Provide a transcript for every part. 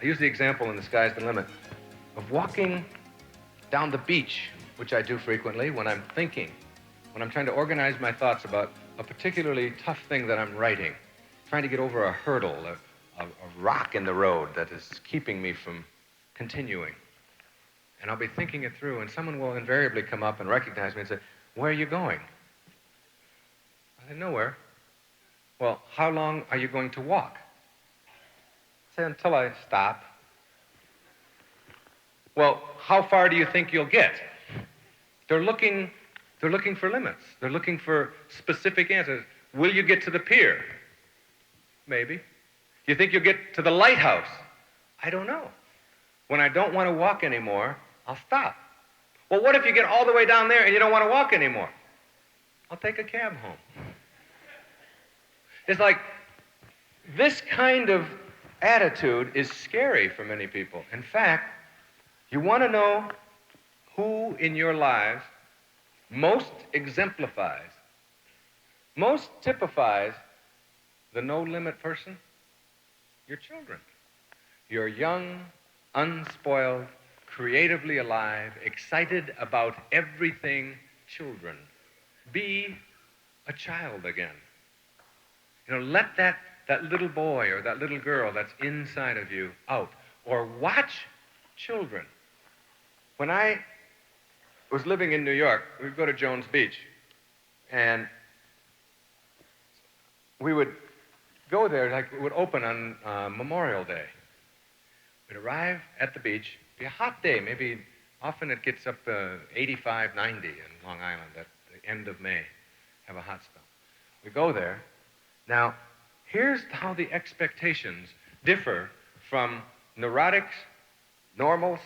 I use the example in The Sky's the Limit of walking down the beach, which I do frequently when I'm thinking, when I'm trying to organize my thoughts about a particularly tough thing that I'm writing, trying to get over a hurdle, a rock in the road that is keeping me from continuing. And I'll be thinking it through, and someone will invariably come up and recognize me and say, "Where are you going?" I said, "Nowhere." "Well, how long are you going to walk?" I say, "Until I stop." "Well, how far do you think you'll get?" They're looking for limits. They're looking for specific answers. Will you get to the pier? Maybe. You think you'll get to the lighthouse? I don't know. When I don't want to walk anymore, I'll stop. Well, what if you get all the way down there and you don't want to walk anymore? I'll take a cab home. It's like this kind of attitude is scary for many people. In fact, you want to know who in your lives most exemplifies, most typifies the no-limit person? Your children. Your young, unspoiled, creatively alive, excited about everything children. Be a child again. You know, let that little boy or that little girl that's inside of you out. Or watch children. When I was living in New York, we'd go to Jones Beach, and we would go there, like it would open on Memorial Day. We'd arrive at the beach, it'd be a hot day, maybe often it gets up to 85, 90 in Long Island at the end of May, have a hot spell. We go there. Now, here's how the expectations differ from neurotics, normals,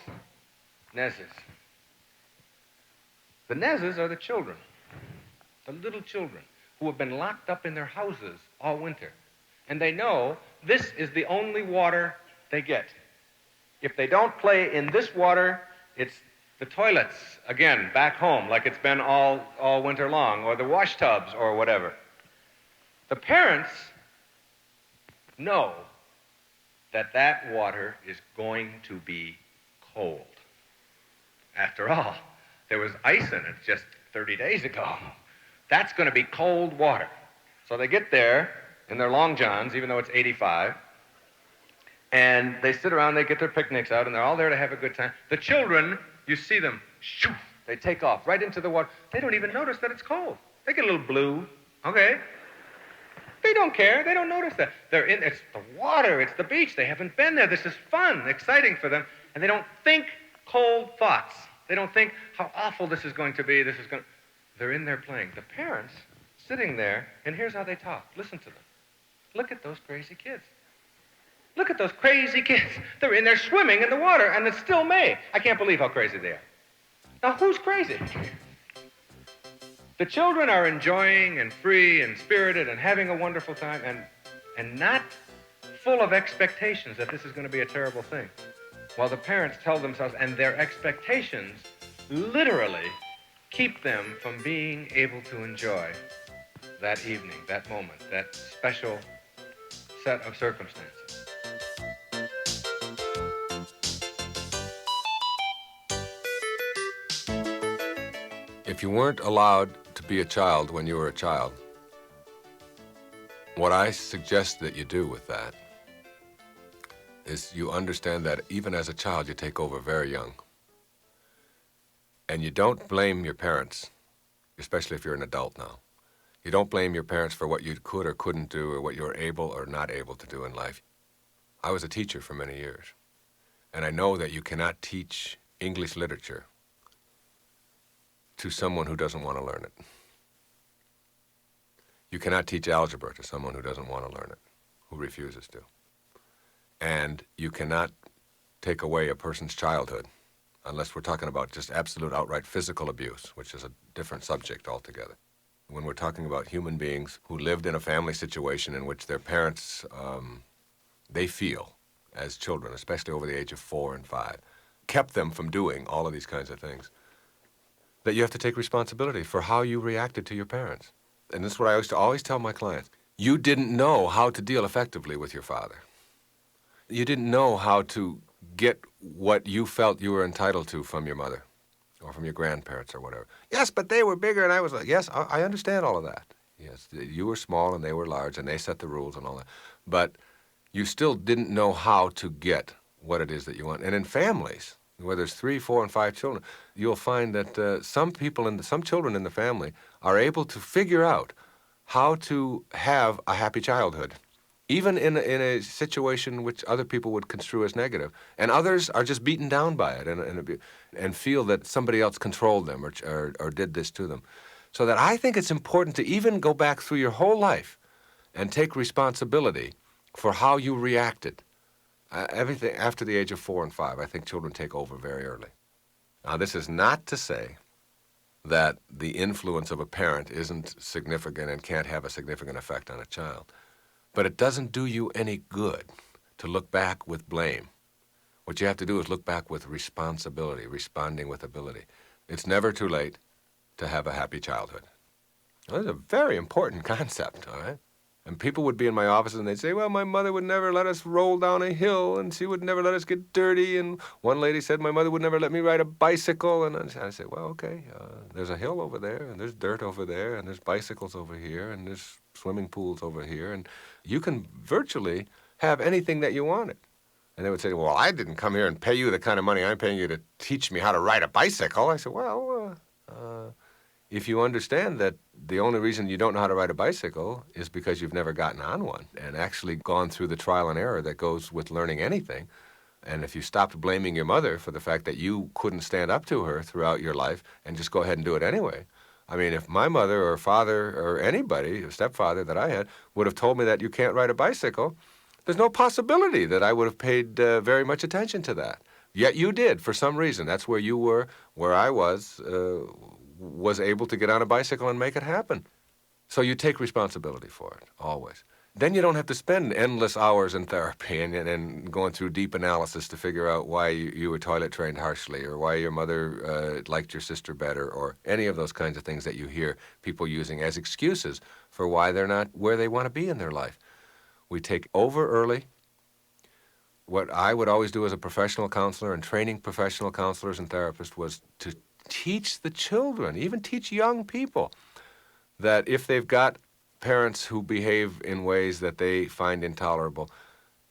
nezzes. The nezzes are the children, the little children who have been locked up in their houses all winter. And they know this is the only water they get. If they don't play in this water, it's the toilets, again, back home, like it's been all winter long, or the wash tubs, or whatever. The parents know that that water is going to be cold. After all, there was ice in it just 30 days ago. That's going to be cold water. So they get there in their long johns, even though it's 85, and they sit around, they get their picnics out, and they're all there to have a good time. The children, you see them, shoo, they take off right into the water. They don't even notice that it's cold. They get a little blue, okay? They don't care. They don't notice that. They're in, it's the water, it's the beach. They haven't been there. This is fun, exciting for them, and they don't think cold thoughts. They don't think how awful this is going to be. They're in there playing. The parents sitting there, and here's how they talk. Listen to them. Look at those crazy kids. Look at those crazy kids. They're in there swimming in the water, and it's still May. I can't believe how crazy they are. Now, who's crazy? The children are enjoying and free and spirited and having a wonderful time and not full of expectations that this is going to be a terrible thing. While the parents tell themselves, and their expectations literally keep them from being able to enjoy that evening, that moment, that special set of circumstances. If you weren't allowed to be a child when you were a child, what I suggest that you do with that is you understand that even as a child, you take over very young. And you don't blame your parents, especially if you're an adult now. You don't blame your parents for what you could or couldn't do or what you were able or not able to do in life. I was a teacher for many years, and I know that you cannot teach English literature to someone who doesn't want to learn it. You cannot teach algebra to someone who doesn't want to learn it, who refuses to. And you cannot take away a person's childhood unless we're talking about just absolute outright physical abuse, which is a different subject altogether. When we're talking about human beings who lived in a family situation in which their parents, they feel as children, especially over the age of 4 and 5, kept them from doing all of these kinds of things, that you have to take responsibility for how you reacted to your parents. And this is what I used to always tell my clients. You didn't know how to deal effectively with your father. you didn't know how to get what you felt you were entitled to from your mother or from your grandparents or whatever. Yes, but they were bigger and I was like, yes, I understand all of that. Yes, you were small and they were large and they set the rules and all that. But you still didn't know how to get what it is that you want. And in families, where there's 3, 4, and 5 children, you'll find that some children in the family are able to figure out how to have a happy childhood, even in a situation which other people would construe as negative. And others are just beaten down by it and feel that somebody else controlled them or did this to them. So that I think it's important to even go back through your whole life and take responsibility for how you reacted. Everything after the age of 4 and 5, I think children take over very early. Now, this is not to say that the influence of a parent isn't significant and can't have a significant effect on a child. But it doesn't do you any good to look back with blame. What you have to do is look back with responsibility, responding with ability. It's never too late to have a happy childhood. Well, that's a very important concept, all right? And people would be in my office and they'd say, well, my mother would never let us roll down a hill and she would never let us get dirty. And one lady said my mother would never let me ride a bicycle. And I said, well, okay, there's a hill over there and there's dirt over there and there's bicycles over here and there's swimming pools over here. And you can virtually have anything that you wanted. And they would say, well, I didn't come here and pay you the kind of money I'm paying you to teach me how to ride a bicycle. I said, well, if you understand that the only reason you don't know how to ride a bicycle is because you've never gotten on one and actually gone through the trial and error that goes with learning anything, and if you stopped blaming your mother for the fact that you couldn't stand up to her throughout your life and just go ahead and do it anyway. I mean, if my mother or father or anybody, a stepfather that I had, would have told me that you can't ride a bicycle, there's no possibility that I would have paid very much attention to that. Yet you did, for some reason. That's where you were, where I was able to get on a bicycle and make it happen. So you take responsibility for it, always. Then you don't have to spend endless hours in therapy and going through deep analysis to figure out why you were toilet trained harshly or why your mother liked your sister better or any of those kinds of things that you hear people using as excuses for why they're not where they want to be in their life. We take over early. What I would always do as a professional counselor and training professional counselors and therapists was to teach the children, even teach young people, that if they've got parents who behave in ways that they find intolerable,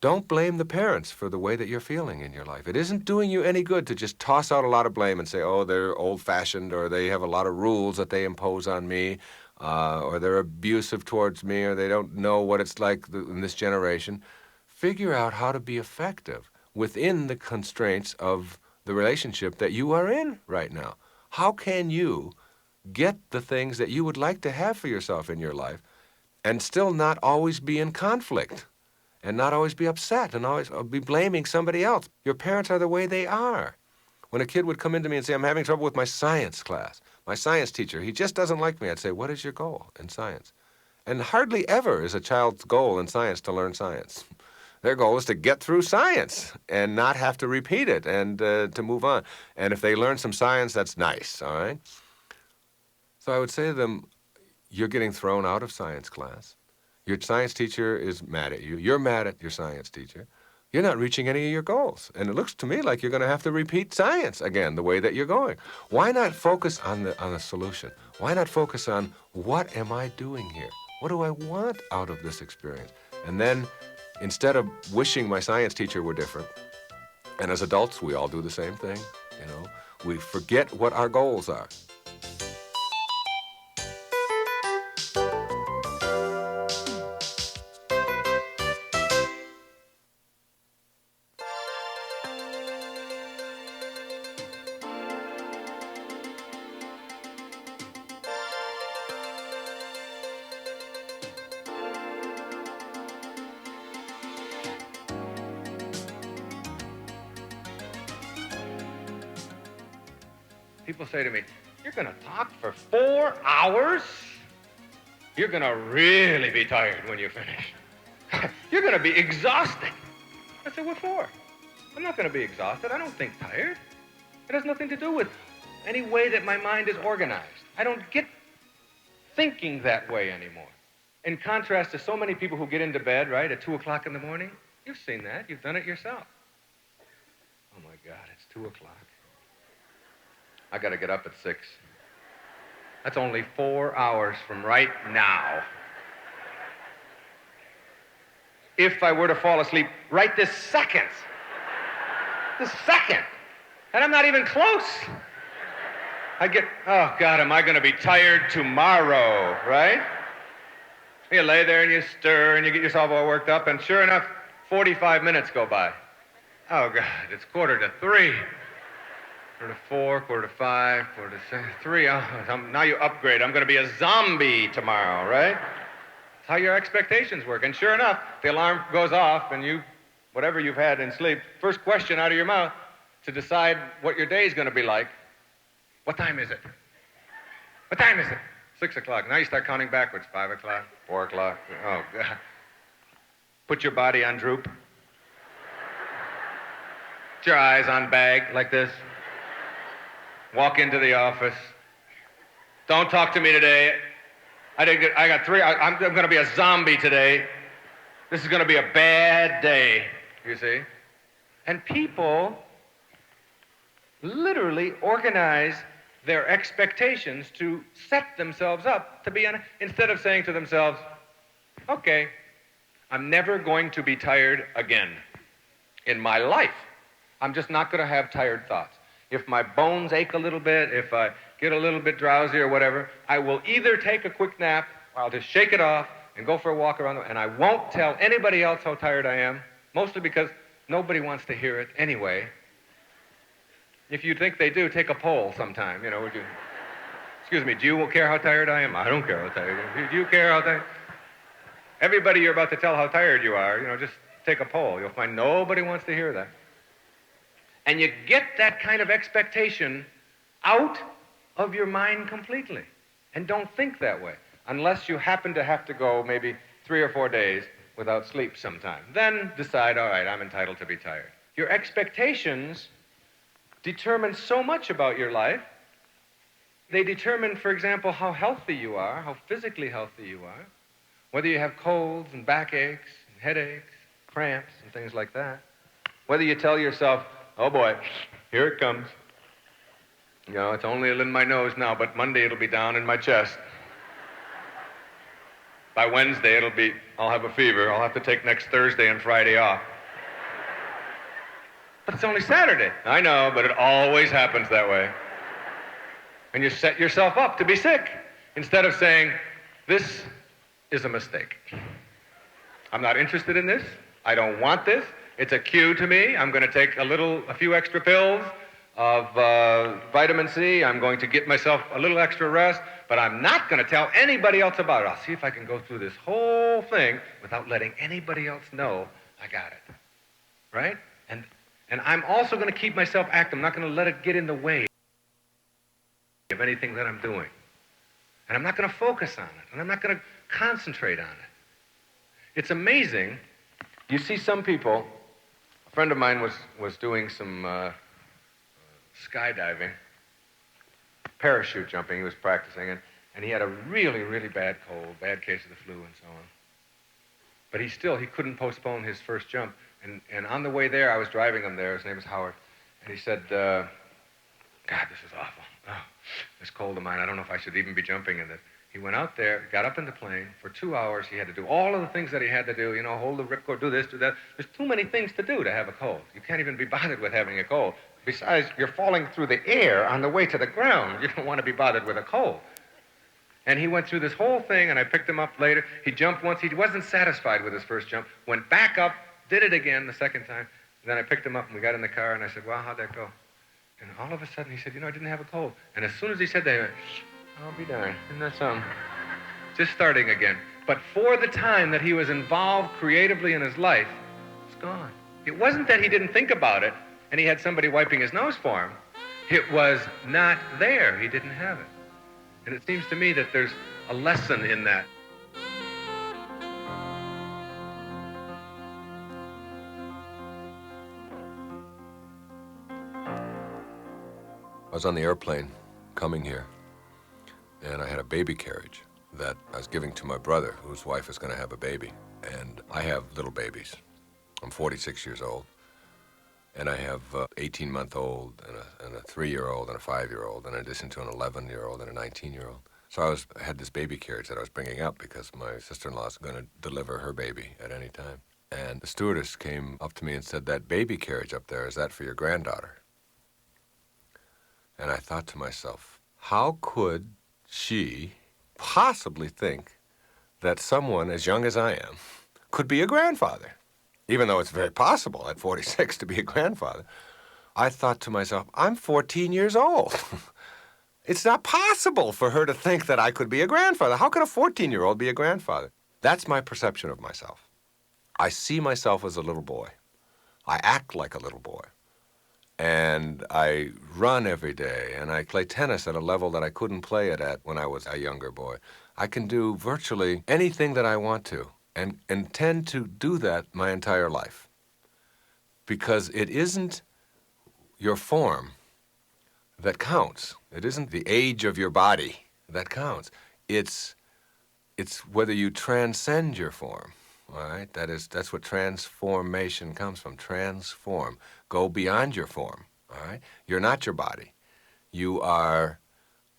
don't blame the parents for the way that you're feeling in your life. It isn't doing you any good to just toss out a lot of blame and say, oh, they're old-fashioned, or they have a lot of rules that they impose on me, or they're abusive towards me, or they don't know what it's like in this generation. Figure out how to be effective within the constraints of the relationship that you are in right now. How can you get the things that you would like to have for yourself in your life and still not always be in conflict and not always be upset and always be blaming somebody else? Your parents are the way they are. When a kid would come into me and say, I'm having trouble with my science class, my science teacher, he just doesn't like me, I'd say, what is your goal in science? And hardly ever is a child's goal in science to learn science. Their goal is to get through science and not have to repeat it and to move on. And if they learn some science, that's nice, all right? So I would say to them, you're getting thrown out of science class. Your science teacher is mad at you. You're mad at your science teacher. You're not reaching any of your goals. And it looks to me like you're going to have to repeat science again the way that you're going. Why not focus on the solution? Why not focus on what am I doing here? What do I want out of this experience? And then instead of wishing my science teacher were different, and as adults, we all do the same thing, we forget what our goals are. People say to me, you're going to talk for 4 hours? You're going to really be tired when you finish. You're going to be exhausted. I said, what for? I'm not going to be exhausted. I don't think tired. It has nothing to do with any way that my mind is organized. I don't get thinking that way anymore. In contrast to so many people who get into bed, right, at 2 o'clock in the morning, You've seen that. You've done it yourself. Oh, my God, it's 2 o'clock. I got to get up at 6. That's only 4 hours from right now. If I were to fall asleep right this second, and I'm not even close, I'd get, oh, God, am I going to be tired tomorrow, right? You lay there and you stir and you get yourself all worked up, and sure enough, 45 minutes go by. Oh, God, it's 2:45. 4:45, 4:45, 3. Oh, now you upgrade. I'm going to be a zombie tomorrow, right? That's how your expectations work. And sure enough, the alarm goes off, and you, whatever you've had in sleep, first question out of your mouth to decide what your day is going to be like, what time is it? What time is it? 6 o'clock. Now you start counting backwards. 5 o'clock, 4 o'clock. Oh, God. Put your body on droop. Put your eyes on bag like this. Walk into the office. Don't talk to me today. I got 3. I'm going to be a zombie today. This is going to be a bad day, you see. And people literally organize their expectations to set themselves up to be instead of saying to themselves, okay, I'm never going to be tired again in my life. I'm just not going to have tired thoughts. If my bones ache a little bit, if I get a little bit drowsy or whatever, I will either take a quick nap, or I'll just shake it off and go for a walk around, and I won't tell anybody else how tired I am, mostly because nobody wants to hear it anyway. If you think they do, take a poll sometime, you know. Would you, excuse me, do you care how tired I am? I don't care how tired I am. Do you care how tired? Everybody you're about to tell how tired you are, you know, just take a poll. You'll find nobody wants to hear that. And you get that kind of expectation out of your mind completely. And don't think that way, unless you happen to have to go maybe 3 or 4 days without sleep sometime. Then decide, all right, I'm entitled to be tired. Your expectations determine so much about your life. They determine, for example, how healthy you are, how physically healthy you are, whether you have colds and backaches and headaches, cramps and things like that. Whether you tell yourself, oh boy, here it comes. You know, it's only in my nose now, but Monday it'll be down in my chest. By Wednesday I'll have a fever. I'll have to take next Thursday and Friday off. But it's only Saturday. I know, but it always happens that way. And you set yourself up to be sick instead of saying, this is a mistake. I'm not interested in this. I don't want this. It's a cue to me. I'm going to take a few extra pills of vitamin C. I'm going to get myself a little extra rest, but I'm not going to tell anybody else about it. I'll see if I can go through this whole thing without letting anybody else know I got it. Right? And I'm also going to keep myself active. I'm not going to let it get in the way of anything that I'm doing. And I'm not going to focus on it. And I'm not going to concentrate on it. It's amazing. You see some people, a friend of mine was doing some skydiving, parachute jumping. He was practicing, and he had a really, really bad cold, bad case of the flu and so on. But he couldn't postpone his first jump. And on the way there, I was driving him there. His name is Howard. And he said, God, this is awful. Oh, this cold of mine, I don't know if I should even be jumping in this. He went out there, got up in the plane. For 2 hours, he had to do all of the things that he had to do, you know, hold the ripcord, do this, do that. There's too many things to do to have a cold. You can't even be bothered with having a cold. Besides, you're falling through the air on the way to the ground. You don't want to be bothered with a cold. And he went through this whole thing, and I picked him up later. He jumped once. He wasn't satisfied with his first jump, went back up, did it again the second time. Then I picked him up, and we got in the car, and I said, well, how'd that go? And all of a sudden, he said, you know, I didn't have a cold. And as soon as he said that, I went, I'll be darned. Isn't that something? Just starting again. But for the time that he was involved creatively in his life, it's gone. It wasn't that he didn't think about it, and he had somebody wiping his nose for him. It was not there. He didn't have it. And it seems to me that there's a lesson in that. I was on the airplane coming here, and I had a baby carriage that I was giving to my brother, whose wife is going to have a baby. And I have little babies. I'm 46 years old, and I have an 18-month-old and a 3-year-old and a 5-year-old, in addition to an 11-year-old and a 19-year-old. So I had this baby carriage that I was bringing up because my sister-in-law is going to deliver her baby at any time. And the stewardess came up to me and said, "That baby carriage up there, is that for your granddaughter?" And I thought to myself, how could she possibly think that someone as young as I am could be a grandfather? Even though it's very possible at 46 to be a grandfather. I thought to myself, I'm 14 years old. It's not possible for her to think that I could be a grandfather. How could a 14-year-old be a grandfather? That's my perception of myself. I see myself as a little boy. I act like a little boy. And I run every day, and I play tennis at a level that I couldn't play it at when I was a younger boy. I can do virtually anything that I want to, and intend to do that my entire life. Because it isn't your form that counts. It isn't the age of your body that counts. It's whether you transcend your form. All right? That's what transformation comes from. Transform. Go beyond your form. All right? You're not your body. You are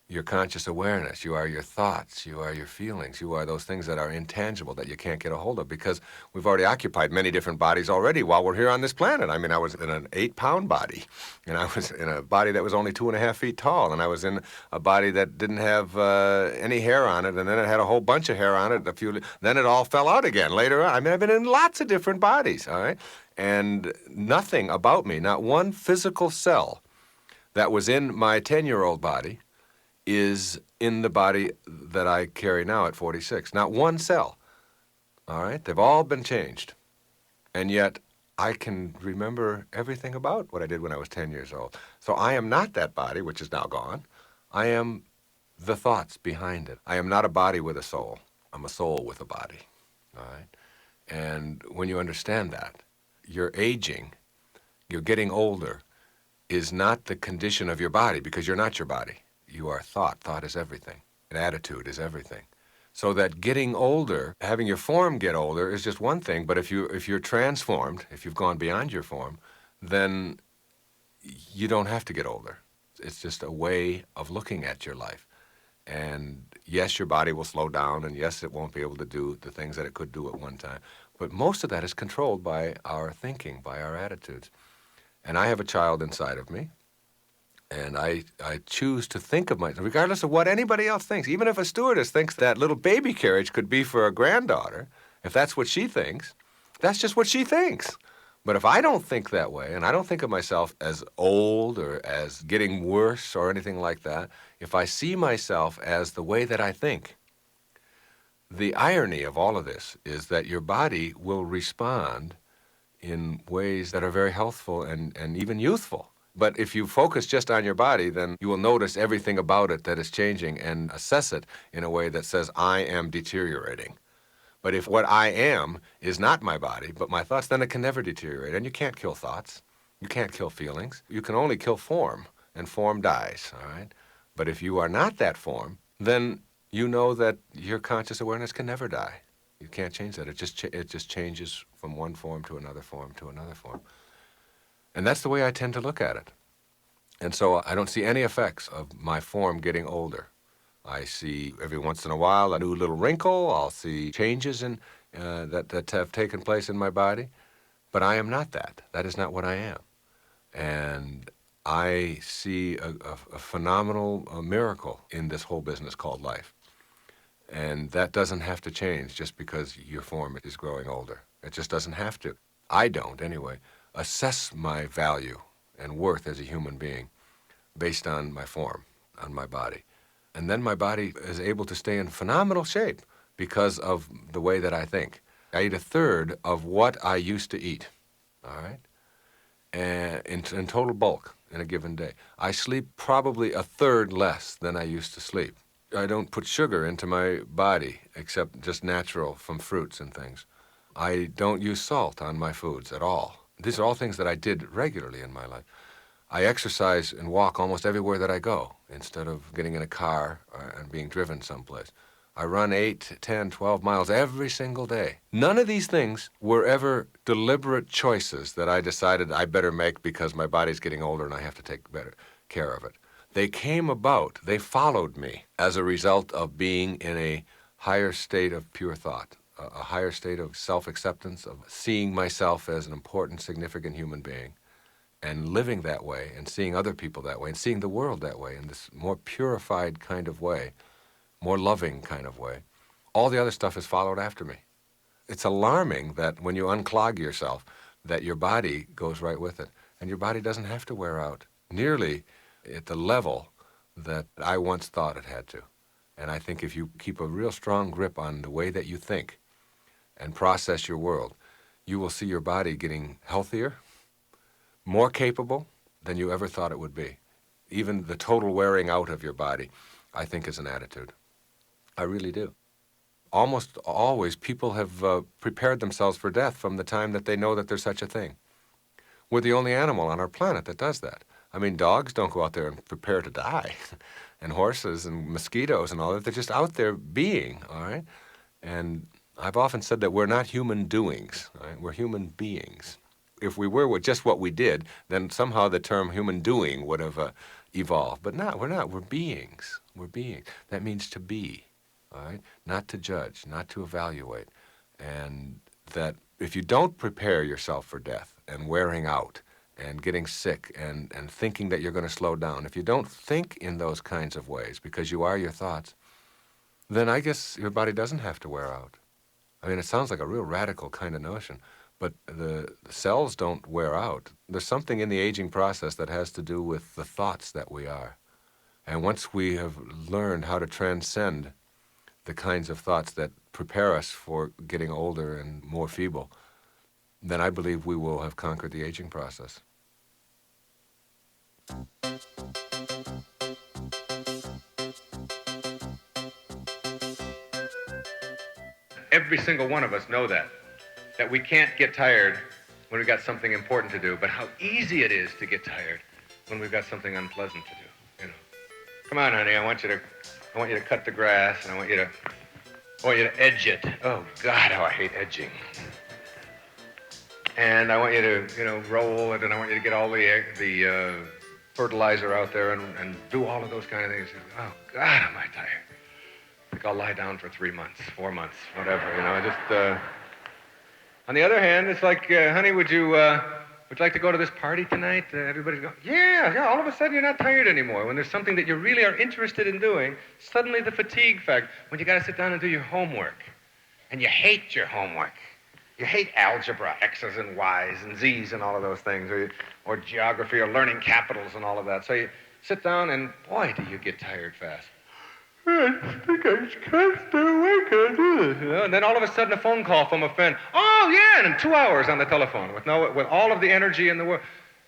your conscious awareness. You are your thoughts. You are your feelings. You are those things that are intangible that you can't get a hold of, because we've already occupied many different bodies already while we're here on this planet. I mean, I was in an 8-pound body, and I was in a body that was only 2.5 feet tall, and I was in a body that didn't have any hair on it, and then it had a whole bunch of hair on it. Then it all fell out again later on. I mean, I've been in lots of different bodies, all right? And nothing about me, not one physical cell that was in my 10-year-old body is in the body that I carry now at 46. Not one cell. All right? They've all been changed. And yet, I can remember everything about what I did when I was 10 years old. So I am not that body, which is now gone. I am the thoughts behind it. I am not a body with a soul. I'm a soul with a body. All right? And when you understand that, you're aging, you're getting older, is not the condition of your body, because you're not your body. You are thought. Thought is everything. And attitude is everything. So that getting older, having your form get older is just one thing, but if you're transformed, if you've gone beyond your form, then you don't have to get older. It's just a way of looking at your life. And yes, your body will slow down, and yes, it won't be able to do the things that it could do at one time. But most of that is controlled by our thinking, by our attitudes. And I have a child inside of me, and I choose to think of myself, regardless of what anybody else thinks. Even if a stewardess thinks that little baby carriage could be for a granddaughter, if that's what she thinks, that's just what she thinks. But if I don't think that way, and I don't think of myself as old or as getting worse or anything like that, if I see myself as the way that I think, the irony of all of this is that your body will respond in ways that are very healthful and even youthful. But if you focus just on your body, then you will notice everything about it that is changing and assess it in a way that says, I am deteriorating. But if what I am is not my body, but my thoughts, then it can never deteriorate. And you can't kill thoughts. You can't kill feelings. You can only kill form, and form dies, all right? But if you are not that form, then you know that your conscious awareness can never die. You can't change that. It just changes from one form to another form to another form. And that's the way I tend to look at it. And so I don't see any effects of my form getting older. I see every once in a while a new little wrinkle. I'll see changes in that have taken place in my body. But I am not that. That is not what I am. And I see a phenomenal miracle in this whole business called life. And that doesn't have to change just because your form is growing older. It just doesn't have to. I don't, anyway, assess my value and worth as a human being based on my form, on my body. And then my body is able to stay in phenomenal shape because of the way that I think. I eat a third of what I used to eat, all right, and in total bulk in a given day. I sleep probably a third less than I used to sleep. I don't put sugar into my body except just natural from fruits and things. I don't use salt on my foods at all. These are all things that I did regularly in my life. I exercise and walk almost everywhere that I go instead of getting in a car and being driven someplace. I run 8, 10, 12 miles every single day. None of these things were ever deliberate choices that I decided I better make because my body's getting older and I have to take better care of it. They came about, they followed me as a result of being in a higher state of pure thought, a higher state of self-acceptance, of seeing myself as an important, significant human being, and living that way, and seeing other people that way, and seeing the world that way, in this more purified kind of way, more loving kind of way. All the other stuff has followed after me. It's alarming that when you unclog yourself, that your body goes right with it. And your body doesn't have to wear out nearly at the level that I once thought it had to. And I think if you keep a real strong grip on the way that you think and process your world, you will see your body getting healthier, more capable than you ever thought it would be. Even the total wearing out of your body, I think, is an attitude. I really do. Almost always, people have prepared themselves for death from the time that they know that there's such a thing. We're the only animal on our planet that does that. I mean, dogs don't go out there and prepare to die, and horses and mosquitoes and all that. They're just out there being, all right? And I've often said that we're not human doings, all right? We're human beings. If we were just what we did, then somehow the term human doing would have evolved. But no, we're not. We're beings. We're beings. That means to be. All right? Not to judge, not to evaluate. And that if you don't prepare yourself for death and wearing out and getting sick and thinking that you're going to slow down, if you don't think in those kinds of ways because you are your thoughts, then I guess your body doesn't have to wear out. I mean, it sounds like a real radical kind of notion, but the cells don't wear out. There's something in the aging process that has to do with the thoughts that we are. And once we have learned how to transcend the kinds of thoughts that prepare us for getting older and more feeble, then I believe we will have conquered the aging process. Every single one of us know that we can't get tired when we've got something important to do, but how easy it is to get tired when we've got something unpleasant to do, you know. Come on, honey, I want you to cut the grass, and I want you to edge it. Oh, God, how I hate edging. And I want you to, roll it, and I want you to get all the fertilizer out there and do all of those kind of things. Oh, God, am I tired. I think I'll lie down for 3 months, 4 months, whatever, On the other hand, it's like, honey, would you like to go to this party tonight? Everybody's going, yeah, all of a sudden you're not tired anymore. When there's something that you really are interested in doing, suddenly the fatigue factor, when you got to sit down and do your homework, and you hate your homework. You hate algebra, X's and Y's and Z's and all of those things, or geography or learning capitals and all of that. So you sit down and, boy, do you get tired fast. I think I can't stay awake, I do this. And then all of a sudden a phone call from a friend. Oh, yeah, and 2 hours on the telephone with all of the energy in the world.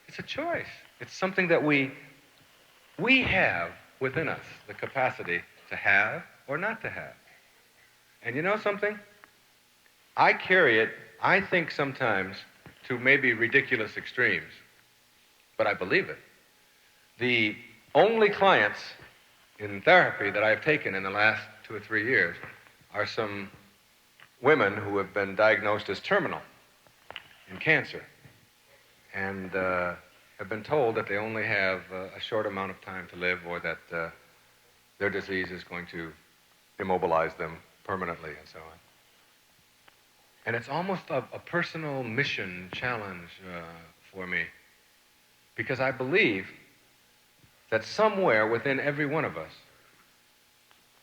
It's a choice. It's something that we have within us, the capacity to have or not to have. And you know something? I carry it, I think sometimes, to maybe ridiculous extremes, but I believe it. The only clients in therapy that I've taken in the last 2 or 3 years are some women who have been diagnosed as terminal in cancer and have been told that they only have a short amount of time to live, or that their disease is going to immobilize them permanently and so on. And it's almost a personal mission challenge for me, because I believe that somewhere within every one of us,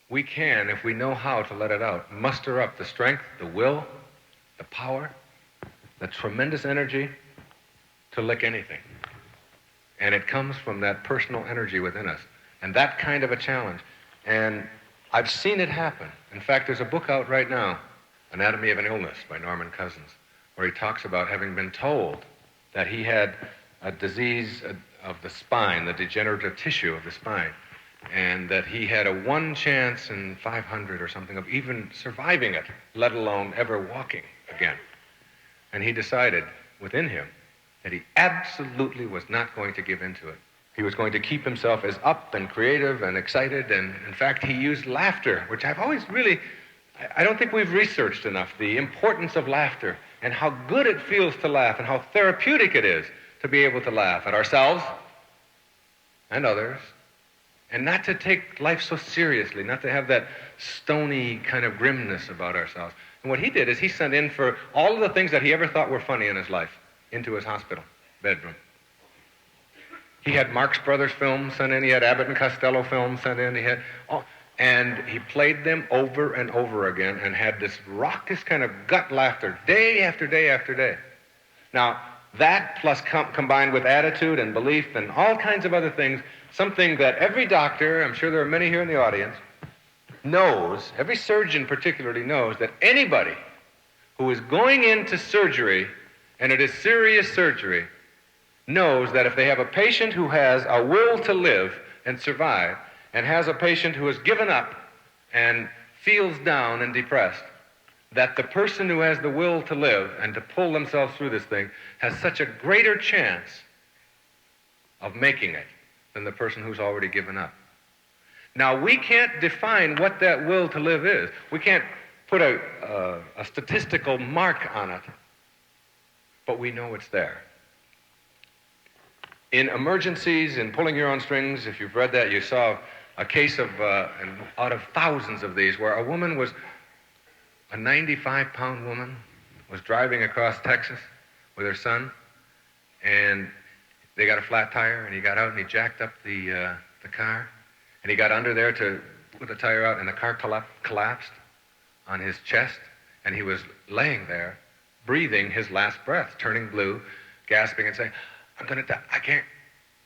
we can, if we know how to let it out, muster up the strength, the will, the power, the tremendous energy to lick anything. And it comes from that personal energy within us, and that kind of a challenge. And I've seen it happen. In fact, there's a book out right now, Anatomy of an Illness by Norman Cousins, where he talks about having been told that he had a disease of the spine, the degenerative tissue of the spine, and that he had a 1 chance in 500 or something of even surviving it, let alone ever walking again. And he decided within him that he absolutely was not going to give in to it. He was going to keep himself as up and creative and excited, and in fact, he used laughter, which I've always really, I don't think we've researched enough, the importance of laughter and how good it feels to laugh and how therapeutic it is to be able to laugh at ourselves and others, and not to take life so seriously, not to have that stony kind of grimness about ourselves. And what he did is he sent in for all of the things that he ever thought were funny in his life into his hospital bedroom. He had Marx Brothers films sent in, he had Abbott and Costello films sent in, and he played them over and over again and had this raucous kind of gut laughter day after day after day. Now, that plus combined with attitude and belief and all kinds of other things, something that every doctor, I'm sure there are many here in the audience, knows, every surgeon particularly knows, that anybody who is going into surgery, and it is serious surgery, knows that if they have a patient who has a will to live and survive, and has a patient who has given up and feels down and depressed, that the person who has the will to live and to pull themselves through this thing has such a greater chance of making it than the person who's already given up. Now, we can't define what that will to live is. We can't put a statistical mark on it, but we know it's there. In emergencies, in pulling your own strings, if you've read that, you saw a case of, out of thousands of these, where a 95-pound woman, was driving across Texas with her son, and they got a flat tire, and he got out and he jacked up the car, and he got under there to put the tire out, and the car collapsed on his chest, and he was laying there, breathing his last breath, turning blue, gasping and saying, "I'm going to die, I can't."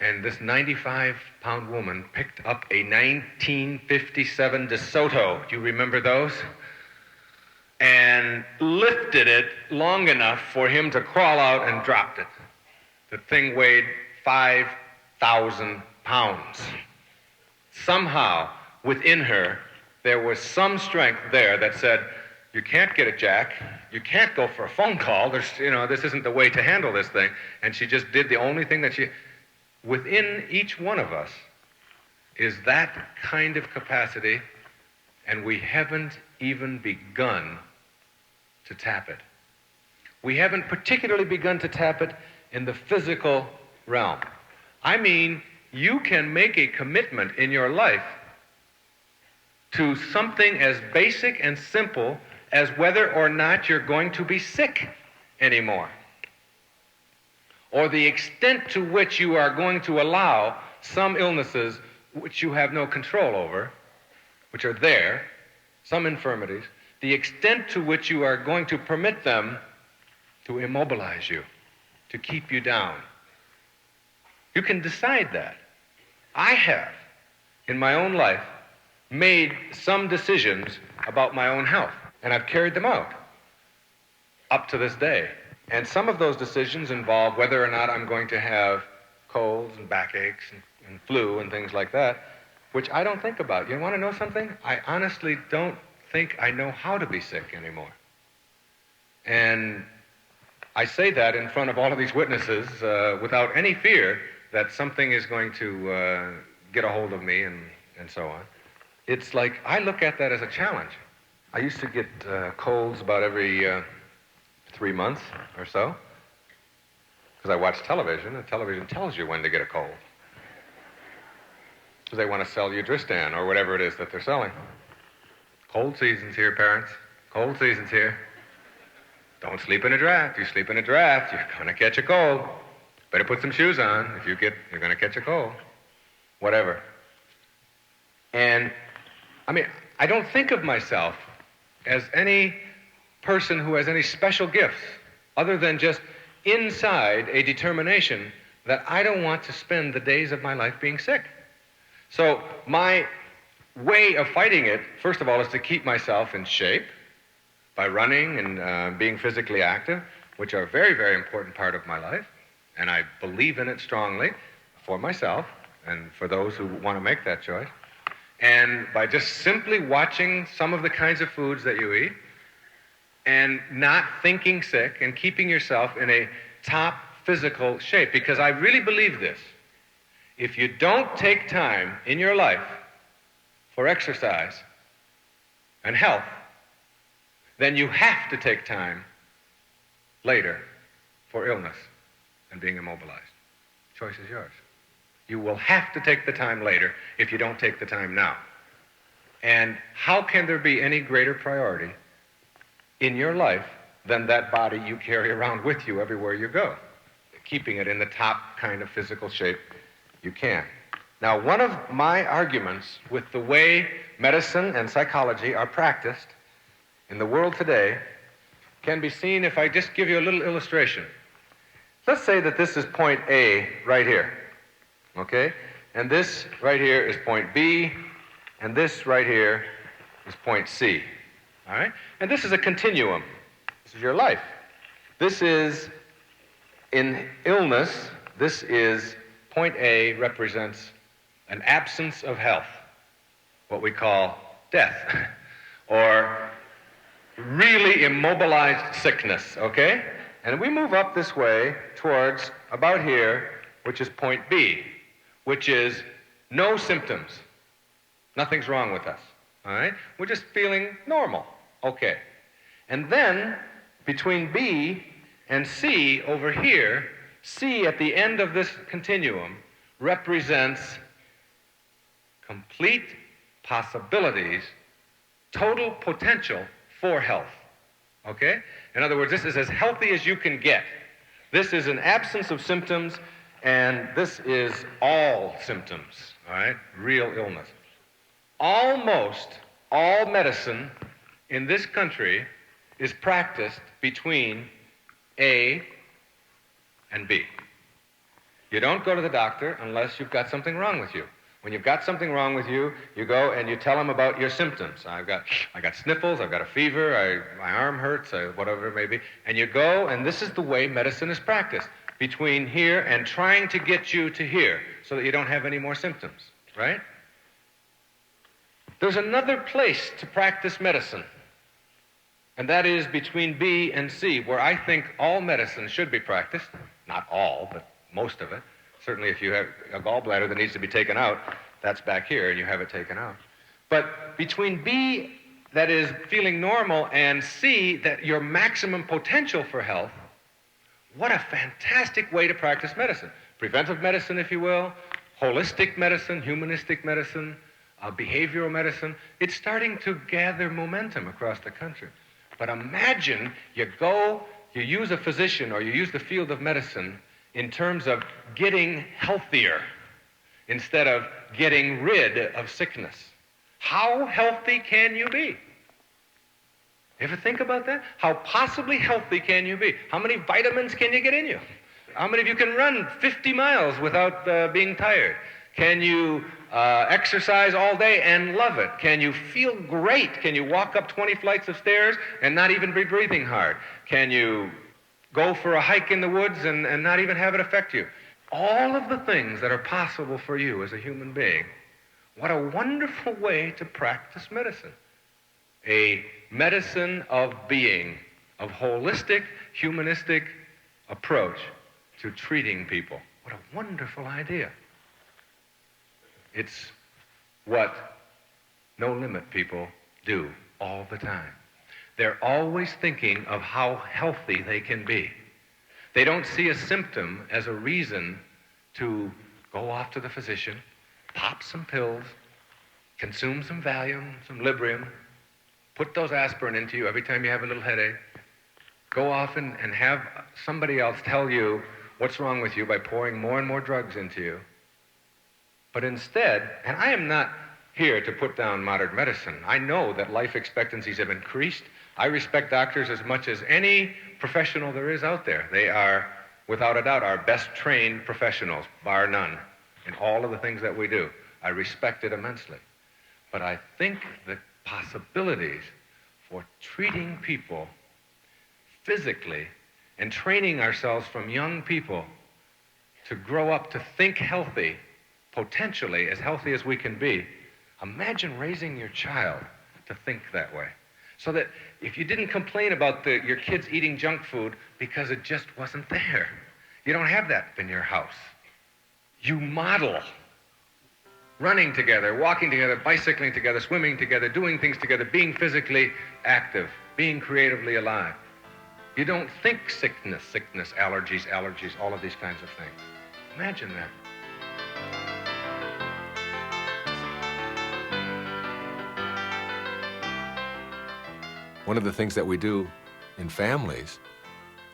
And this 95-pound woman picked up a 1957 DeSoto. Do you remember those? And lifted it long enough for him to crawl out and dropped it. The thing weighed 5,000 pounds. Somehow, within her, there was some strength there that said, you can't get a jack, you can't go for a phone call, this isn't the way to handle this thing. And she just did the only thing that within each one of us is that kind of capacity, and we haven't even begun to tap it. We haven't particularly begun to tap it in the physical realm. I mean, you can make a commitment in your life to something as basic and simple as whether or not you're going to be sick anymore, or the extent to which you are going to allow some illnesses which you have no control over, which are there, some infirmities, the extent to which you are going to permit them to immobilize you, to keep you down. You can decide that. I have, in my own life, made some decisions about my own health, and I've carried them out up to this day. And some of those decisions involve whether or not I'm going to have colds and backaches and flu and things like that, which I don't think about. You want to know something? I honestly don't think I know how to be sick anymore. And I say that in front of all of these witnesses without any fear that something is going to get a hold of me and so on. It's like, I look at that as a challenge. I used to get colds about every 3 months or so, because I watch television, and television tells you when to get a cold. Because they want to sell you Dristan or whatever it is that they're selling. Cold season's here, parents. Cold season's here. Don't sleep in a draft. You sleep in a draft, you're going to catch a cold. Better put some shoes on. You're going to catch a cold. Whatever. And, I mean, I don't think of myself as any person who has any special gifts other than just inside a determination that I don't want to spend the days of my life being sick. So my way of fighting it, first of all, is to keep myself in shape by running and being physically active, which are a very, very important part of my life, and I believe in it strongly for myself and for those who want to make that choice. And by just simply watching some of the kinds of foods that you eat and not thinking sick and keeping yourself in a top physical shape. Because I really believe this. If you don't take time in your life for exercise and health, then you have to take time later for illness and being immobilized. Choice is yours. You will have to take the time later if you don't take the time now. And how can there be any greater priority in your life than that body you carry around with you everywhere you go, keeping it in the top kind of physical shape you can? Now, one of my arguments with the way medicine and psychology are practiced in the world today can be seen if I just give you a little illustration. Let's say that this is point A right here, okay? And this right here is point B, and this right here is point C, all right? And this is a continuum. This is your life. This is, in illness, this is, point A represents an absence of health, what we call death, or really immobilized sickness, okay? And we move up this way towards about here, which is point B, which is no symptoms. Nothing's wrong with us, all right? We're just feeling normal, okay. And then between B and C over here, C at the end of this continuum represents complete possibilities, total potential for health, okay? In other words, this is as healthy as you can get. This is an absence of symptoms, and this is all symptoms, all right? Real illness. Almost all medicine in this country is practiced between A and B. You don't go to the doctor unless you've got something wrong with you. When you've got something wrong with you, you go and you tell them about your symptoms. I got sniffles, I've got a fever, my arm hurts, whatever it may be. And you go, and this is the way medicine is practiced, between here and trying to get you to here so that you don't have any more symptoms, right? There's another place to practice medicine, and that is between B and C, where I think all medicine should be practiced. Not all, but most of it. Certainly if you have a gallbladder that needs to be taken out, that's back here and you have it taken out. But between B, that is feeling normal, and C, that your maximum potential for health, what a fantastic way to practice medicine. Preventive medicine, if you will, holistic medicine, humanistic medicine, behavioral medicine. It's starting to gather momentum across the country. But imagine you use a physician or you use the field of medicine in terms of getting healthier instead of getting rid of sickness. How healthy can you be? Ever think about that? How possibly healthy can you be? How many vitamins can you get in you? How many of you can run 50 miles without being tired? Can you exercise all day and love it? Can you feel great? Can you walk up 20 flights of stairs and not even be breathing hard? Can you go for a hike in the woods and not even have it affect you? All of the things that are possible for you as a human being. What a wonderful way to practice medicine. A medicine of being, of holistic, humanistic approach to treating people. What a wonderful idea. It's what no limit people do all the time. They're always thinking of how healthy they can be. They don't see a symptom as a reason to go off to the physician, pop some pills, consume some Valium, some Librium, put those aspirin into you every time you have a little headache, go off and have somebody else tell you what's wrong with you by pouring more and more drugs into you. But instead, and I am not here to put down modern medicine. I know that life expectancies have increased. I respect doctors as much as any professional there is out there. They are, without a doubt, our best trained professionals, bar none, in all of the things that we do. I respect it immensely. But I think the possibilities for treating people physically and training ourselves from young people to grow up to think healthy, potentially as healthy as we can be. Imagine raising your child to think that way. So that if you didn't complain about your kids eating junk food because it just wasn't there, you don't have that in your house. You model running together, walking together, bicycling together, swimming together, doing things together, being physically active, being creatively alive. You don't think sickness, allergies, all of these kinds of things. Imagine that. One of the things that we do in families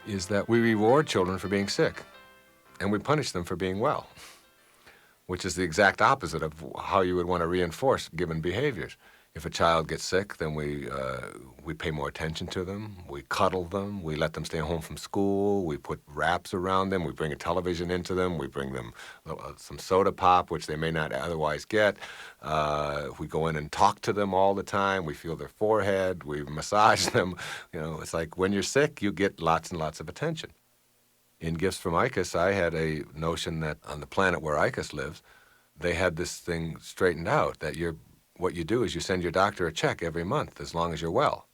is that we reward children for being sick, and we punish them for being well, which is the exact opposite of how you would want to reinforce given behaviors. If a child gets sick, then we pay more attention to them, we cuddle them, we let them stay home from school, we put wraps around them, we bring a television into them, we bring them some soda pop, which they may not otherwise get. We go in and talk to them all the time, we feel their forehead, we massage them. You know, it's like when you're sick, you get lots and lots of attention. In Gifts from Icus, I had a notion that on the planet where Icus lives, they had this thing straightened out, that what you do is you send your doctor a check every month as long as you're well.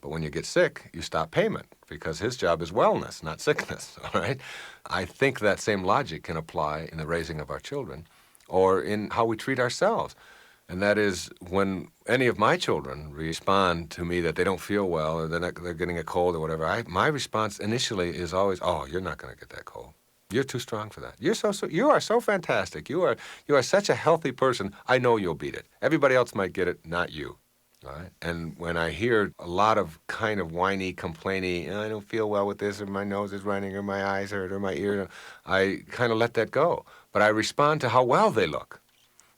But when you get sick, you stop payment because his job is wellness, not sickness, all right? I think that same logic can apply in the raising of our children or in how we treat ourselves. And that is when any of my children respond to me that they don't feel well or they're getting a cold or whatever, my response initially is always, oh, you're not going to get that cold. You're too strong for that. You are so fantastic. You are such a healthy person. I know you'll beat it. Everybody else might get it, not you. All right? And when I hear a lot of kind of whiny, complainy, I don't feel well with this, or my nose is running, or my eyes hurt, or my ear, I kind of let that go. But I respond to how well they look.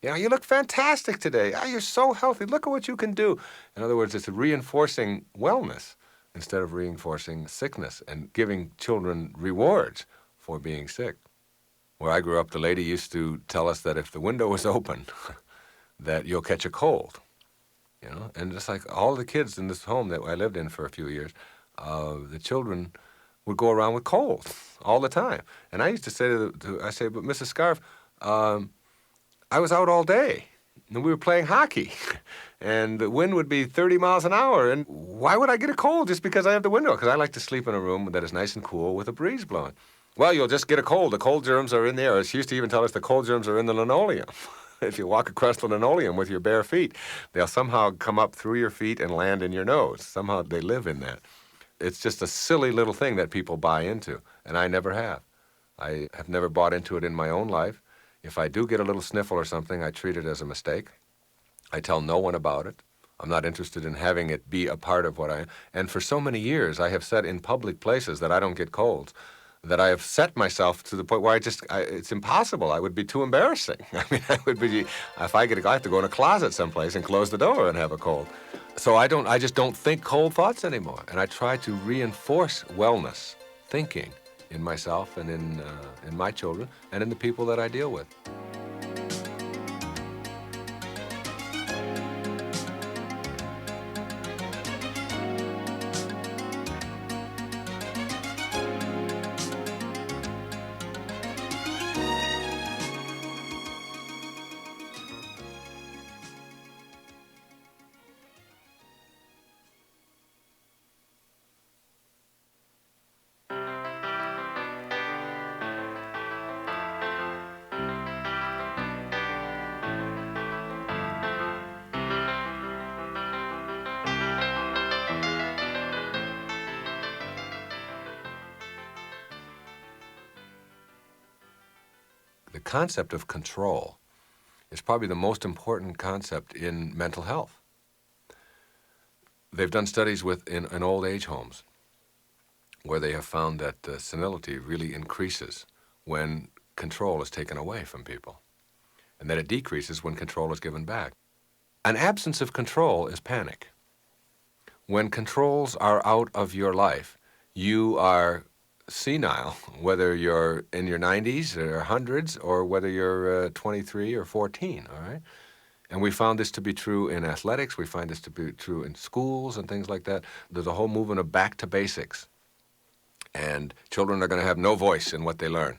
You look fantastic today. You're so healthy. Look at what you can do. In other words, it's reinforcing wellness instead of reinforcing sickness and giving children rewards for being sick. Where I grew up, the lady used to tell us that if the window was open, that you'll catch a cold. And just like all the kids in this home that I lived in for a few years, the children would go around with colds all the time. And I used to say but Mrs. Scarf, I was out all day, and we were playing hockey, and the wind would be 30 miles an hour, and why would I get a cold just because I have the window? Because I like to sleep in a room that is nice and cool with a breeze blowing. Well, you'll just get a cold. The cold germs are in the air. She used to even tell us the cold germs are in the linoleum. If you walk across the linoleum with your bare feet, they'll somehow come up through your feet and land in your nose. Somehow they live in that. It's just a silly little thing that people buy into, and I never have. I have never bought into it in my own life. If I do get a little sniffle or something, I treat it as a mistake. I tell no one about it. I'm not interested in having it be a part of what I am. And for so many years, I have said in public places that I don't get colds, that I have set myself to the point where it's impossible. I would be too embarrassing. I mean, if I have to go in a closet someplace and close the door and have a cold. So I just don't think cold thoughts anymore. And I try to reinforce wellness thinking in myself and in my children and in the people that I deal with. The concept of control is probably the most important concept in mental health. They've done studies in old age homes where they have found that senility really increases when control is taken away from people, and that it decreases when control is given back. An absence of control is panic. When controls are out of your life, you are senile, whether you're in your 90s or hundreds or whether you're 23 or 14, all right? And we found this to be true in athletics. We find this to be true in schools and things like that. There's a whole movement of back to basics. And children are going to have no voice in what they learn.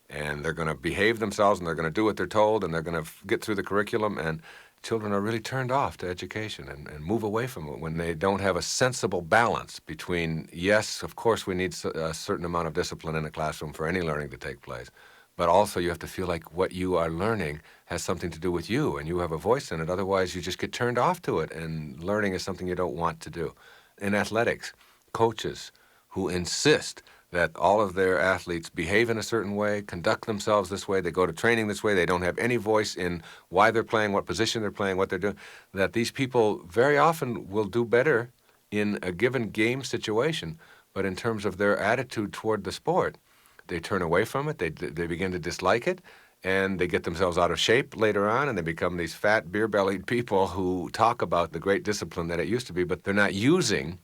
And they're going to behave themselves, and they're going to do what they're told, and they're going to get through the curriculum. And children are really turned off to education and move away from it when they don't have a sensible balance between, yes, of course we need a certain amount of discipline in a classroom for any learning to take place, but also you have to feel like what you are learning has something to do with you and you have a voice in it. Otherwise, you just get turned off to it, and learning is something you don't want to do. In athletics, coaches who insist that all of their athletes behave in a certain way, conduct themselves this way, they go to training this way, they don't have any voice in why they're playing, what position they're playing, what they're doing, that these people very often will do better in a given game situation, but in terms of their attitude toward the sport, they turn away from it, they begin to dislike it, and they get themselves out of shape later on, and they become these fat, beer-bellied people who talk about the great discipline that it used to be, but they're not using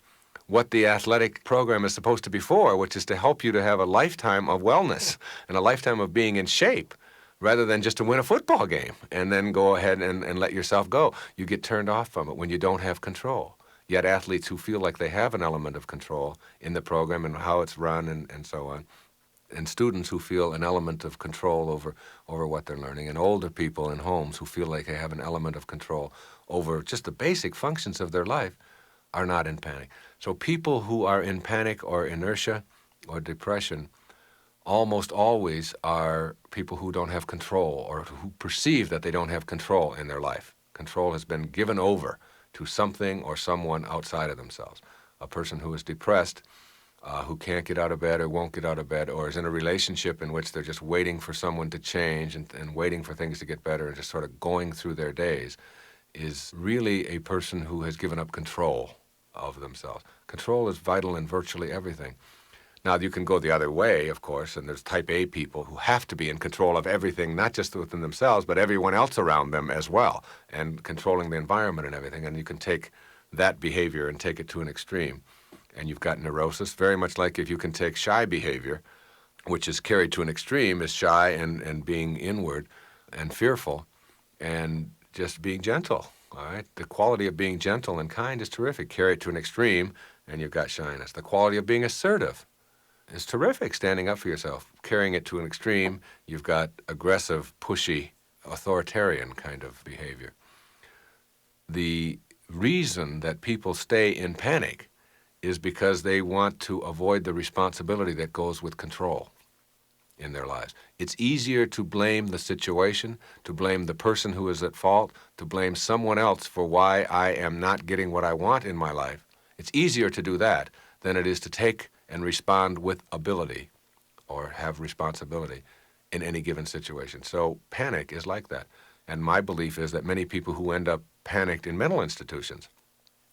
what the athletic program is supposed to be for, which is to help you to have a lifetime of wellness and a lifetime of being in shape, rather than just to win a football game and then go ahead and let yourself go. You get turned off from it when you don't have control. Yet athletes who feel like they have an element of control in the program and how it's run and so on, and students who feel an element of control over what they're learning, and older people in homes who feel like they have an element of control over just the basic functions of their life, are not in panic. So people who are in panic or inertia or depression almost always are people who don't have control, or who perceive that they don't have control in their life. Control has been given over to something or someone outside of themselves. A person who is depressed, who can't get out of bed or won't get out of bed, or is in a relationship in which they're just waiting for someone to change and waiting for things to get better and just sort of going through their days, is really a person who has given up control of themselves. Control is vital in virtually everything. Now, you can go the other way, of course, and there's type A people who have to be in control of everything, not just within themselves, but everyone else around them as well, and controlling the environment and everything. And you can take that behavior and take it to an extreme. And you've got neurosis, very much like if you can take shy behavior, which is carried to an extreme, is shy and being inward and fearful, and just being gentle. All right, the quality of being gentle and kind is terrific. Carry it to an extreme, and you've got shyness. The quality of being assertive is terrific. Standing up for yourself. Carrying it to an extreme, you've got aggressive, pushy, authoritarian kind of behavior. The reason that people stay in panic is because they want to avoid the responsibility that goes with control in their lives. It's easier to blame the situation, to blame the person who is at fault, to blame someone else for why I am not getting what I want in my life. It's easier to do that than it is to take and respond with ability or have responsibility in any given situation. So panic is like that. And my belief is that many people who end up panicked in mental institutions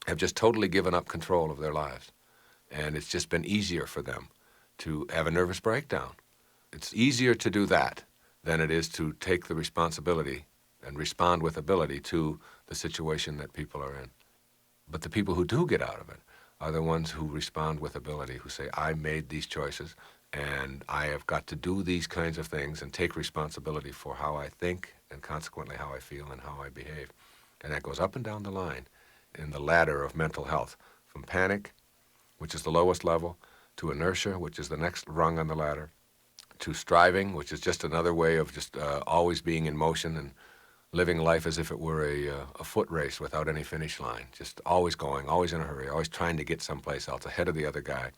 have just totally given up control of their lives. And it's just been easier for them to have a nervous breakdown. It's easier to do that than it is to take the responsibility and respond with ability to the situation that people are in. But the people who do get out of it are the ones who respond with ability, who say, I made these choices, and I have got to do these kinds of things and take responsibility for how I think and consequently how I feel and how I behave. And that goes up and down the line in the ladder of mental health, from panic, which is the lowest level, to inertia, which is the next rung on the ladder, to striving, which is just another way of just always being in motion and living life as if it were a foot race without any finish line, just always going, always in a hurry, always trying to get someplace else ahead of the other guy,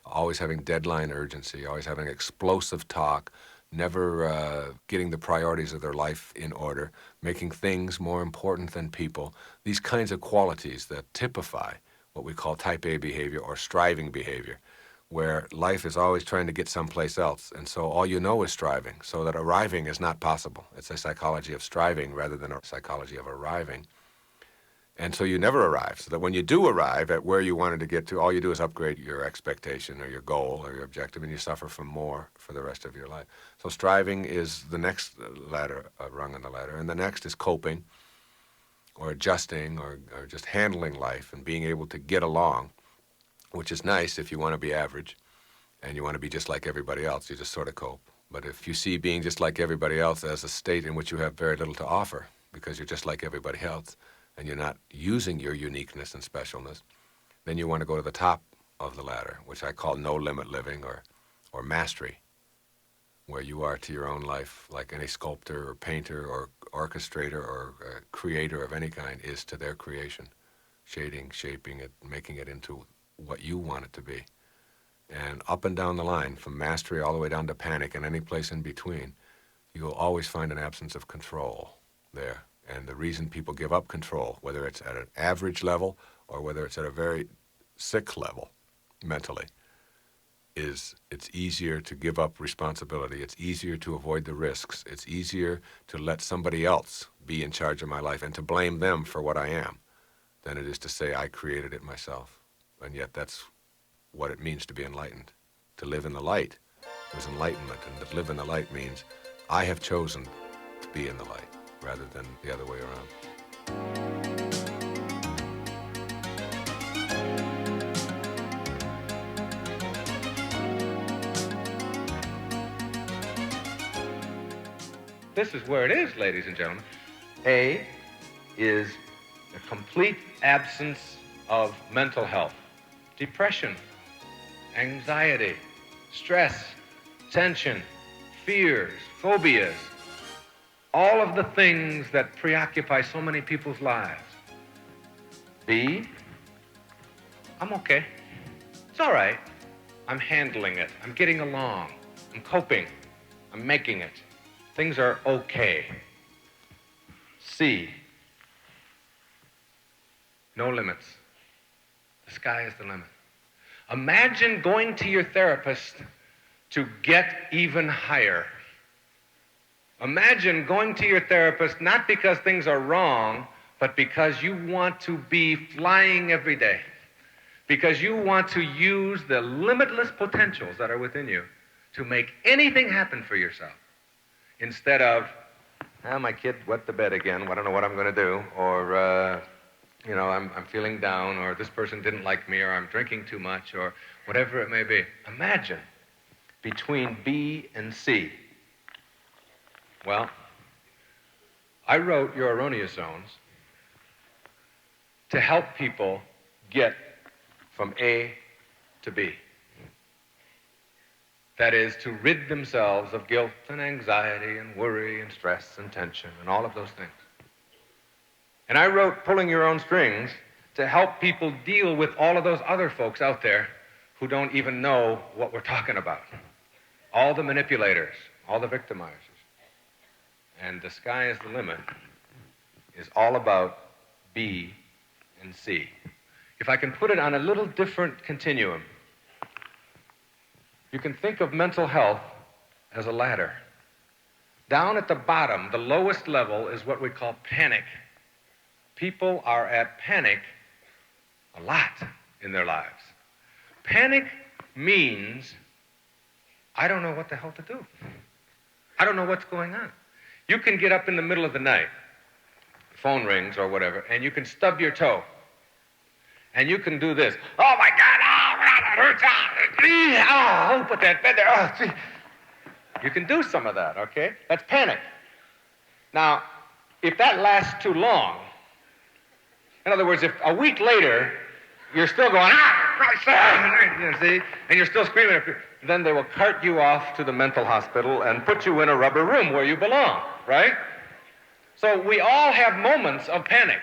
always having deadline urgency, always having explosive talk, never getting the priorities of their life in order, making things more important than people. These kinds of qualities that typify what we call type A behavior or striving behavior, where life is always trying to get someplace else, and so all you know is striving, so that arriving is not possible. It's a psychology of striving rather than a psychology of arriving. And so you never arrive, so that when you do arrive at where you wanted to get to, all you do is upgrade your expectation or your goal or your objective, and you suffer from more for the rest of your life. So striving is the next ladder, rung on the ladder, and the next is coping or adjusting or just handling life and being able to get along, which is nice if you want to be average and you want to be just like everybody else. You just sort of cope. But if you see being just like everybody else as a state in which you have very little to offer because you're just like everybody else and you're not using your uniqueness and specialness, then you want to go to the top of the ladder, which I call no-limit living or mastery, where you are to your own life like any sculptor or painter or orchestrator or creator of any kind is to their creation, shading, shaping it, making it into what you want it to be. And up and down the line, from mastery all the way down to panic and any place in between, you will always find an absence of control there. And the reason people give up control, whether it's at an average level or whether it's at a very sick level mentally, is it's easier to give up responsibility. It's easier to avoid the risks. It's easier to let somebody else be in charge of my life and to blame them for what I am than it is to say I created it myself. And yet that's what it means to be enlightened. To live in the light is enlightenment, and to live in the light means I have chosen to be in the light rather than the other way around. This is where it is, ladies and gentlemen. A is the complete absence of mental health. Depression, anxiety, stress, tension, fears, phobias, all of the things that preoccupy so many people's lives. B, I'm okay. It's all right. I'm handling it. I'm getting along. I'm coping. I'm making it. Things are okay. C, no limits. The sky is the limit. Imagine going to your therapist to get even higher. Imagine going to your therapist not because things are wrong, but because you want to be flying every day. Because you want to use the limitless potentials that are within you to make anything happen for yourself. Instead of, my kid wet the bed again, I don't know what I'm going to do, or, I'm feeling down, or this person didn't like me, or I'm drinking too much, or whatever it may be. Imagine between B and C. Well, I wrote Your Erroneous Zones to help people get from A to B. That is, to rid themselves of guilt and anxiety and worry and stress and tension and all of those things. And I wrote Pulling Your Own Strings to help people deal with all of those other folks out there who don't even know what we're talking about. All the manipulators, all the victimizers. And The Sky is the Limit is all about B and C. If I can put it on a little different continuum, you can think of mental health as a ladder. Down at the bottom, the lowest level, is what we call panic. People are at panic a lot in their lives. Panic means I don't know what the hell to do. I don't know what's going on. You can get up in the middle of the night, phone rings or whatever, and you can stub your toe. And you can do this. Oh, my God, that hurts. Oh, put that bed there. Oh, gee. You can do some of that, okay? That's panic. Now, if that lasts too long, in other words, if a week later you're still going, you see, and you're still screaming, then they will cart you off to the mental hospital and put you in a rubber room where you belong, right? So we all have moments of panic.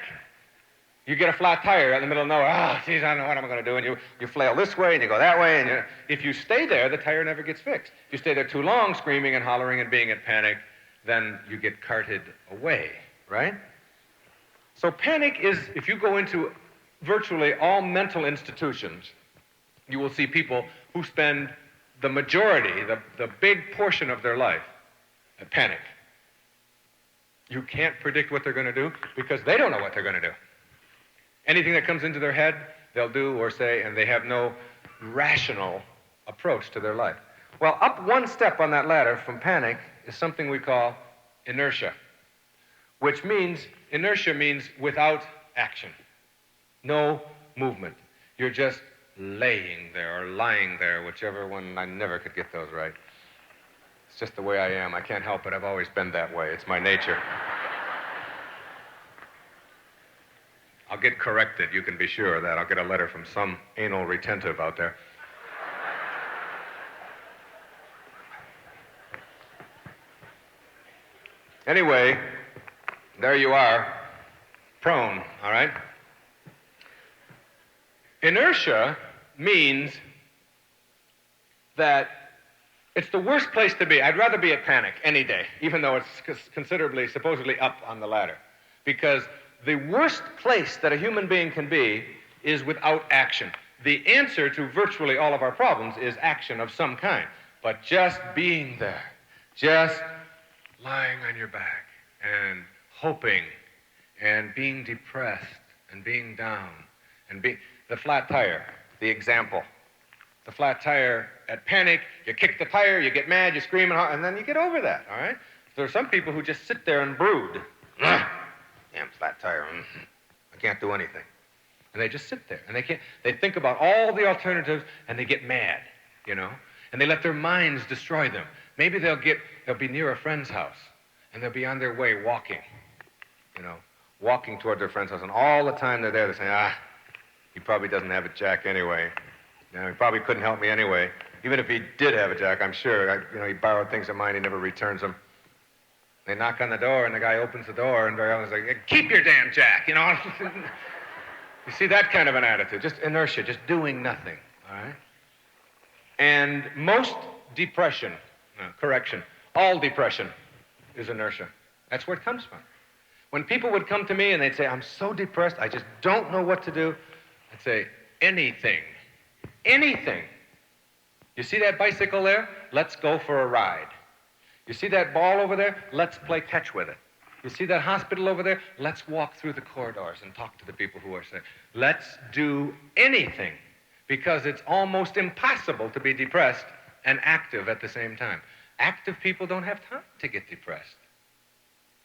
You get a flat tire in the middle of nowhere. Geez, I don't know what I'm going to do. And you flail this way and you go that way. And if you stay there, the tire never gets fixed. If you stay there too long, screaming and hollering and being in panic, then you get carted away, right? So panic is, if you go into virtually all mental institutions, you will see people who spend the majority, the big portion of their life at panic. You can't predict what they're going to do because they don't know what they're going to do. Anything that comes into their head, they'll do or say, and they have no rational approach to their life. Well, up one step on that ladder from panic is something we call inertia, which means, inertia means without action, no movement. You're just laying there or lying there, whichever one. I never could get those right. It's just the way I am. I can't help it. I've always been that way. It's my nature. I'll get corrected, you can be sure of that. I'll get a letter from some anal retentive out there. Anyway, there you are, prone, all right? Inertia means that it's the worst place to be. I'd rather be at panic any day, even though it's considerably, supposedly up on the ladder. Because the worst place that a human being can be is without action. The answer to virtually all of our problems is action of some kind. But just being there, just lying on your back and hoping and being depressed and being down and being the flat tire, the example. The flat tire at panic, you kick the tire, you get mad, you scream, and then you get over that, all right? There are some people who just sit there and brood. Damn flat tire, I can't do anything. And they just sit there, and they think about all the alternatives, and they get mad, you know? And they let their minds destroy them. Maybe they'll be near a friend's house, and they'll be on their way walking, you know, walking toward their friend's house, and all the time they're there, they're saying, he probably doesn't have a jack anyway. You know, he probably couldn't help me anyway. Even if he did have a jack, I'm sure, he borrowed things of mine, he never returns them. They knock on the door, and the guy opens the door, and very often he's like, keep your damn jack, you know? You see that kind of an attitude, just inertia, just doing nothing, all right? And most depression, all depression is inertia. That's where it comes from. When people would come to me and they'd say, I'm so depressed, I just don't know what to do, I'd say, anything. Anything. You see that bicycle there? Let's go for a ride. You see that ball over there? Let's play catch with it. You see that hospital over there? Let's walk through the corridors and talk to the people who are sick. Let's do anything, because it's almost impossible to be depressed and active at the same time. Active people don't have time to get depressed.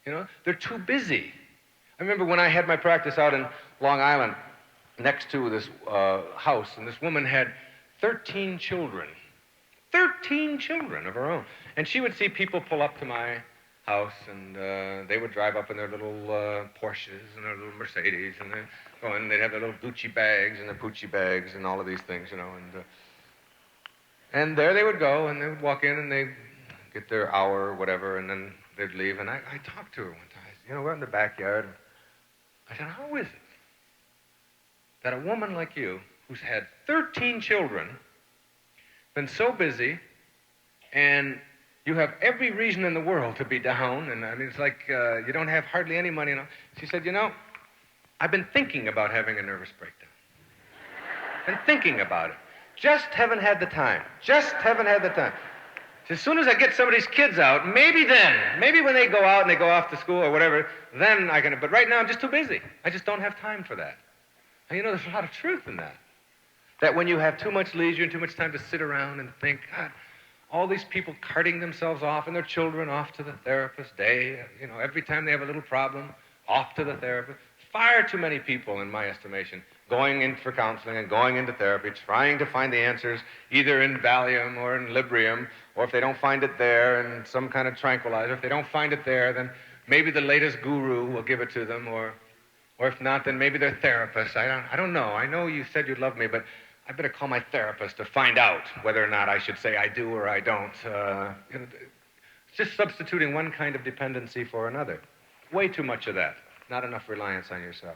You know, they're too busy. I remember when I had my practice out in Long Island next to this house, and this woman had 13 children. 13 children of her own. And she would see people pull up to my house, and they would drive up in their little Porsches and their little Mercedes, and they'd go in, and they'd have their little Gucci bags and their Poochie bags and all of these things, you know. And there they would go, and they would walk in, and they'd get their hour or whatever, and then they'd leave. And I talked to her one time. You know, we're in the backyard. I said, how is it that a woman like you, who's had 13 children, been so busy, and you have every reason in the world to be down, and I mean, it's like you don't have hardly any money. She said, you know, I've been thinking about having a nervous breakdown. Been thinking about it. Just haven't had the time. Just haven't had the time. As soon as I get some of these kids out, maybe when they go out and they go off to school or whatever, then I can, but right now I'm just too busy. I just don't have time for that. And you know, there's a lot of truth in that. That when you have too much leisure and too much time to sit around and think, God, all these people carting themselves off and their children off to the therapist, you know, every time they have a little problem, off to the therapist. Far too many people, in my estimation, going in for counseling and going into therapy, trying to find the answers either in Valium or in Librium, or if they don't find it there, in some kind of tranquilizer. If they don't find it there, then maybe the latest guru will give it to them, or if not, then maybe their therapist. I don't know. I know you said you love me, but I better call my therapist to find out whether or not I should say I do or I don't. You know, it's just substituting one kind of dependency for another. Way too much of that. Not enough reliance on yourself.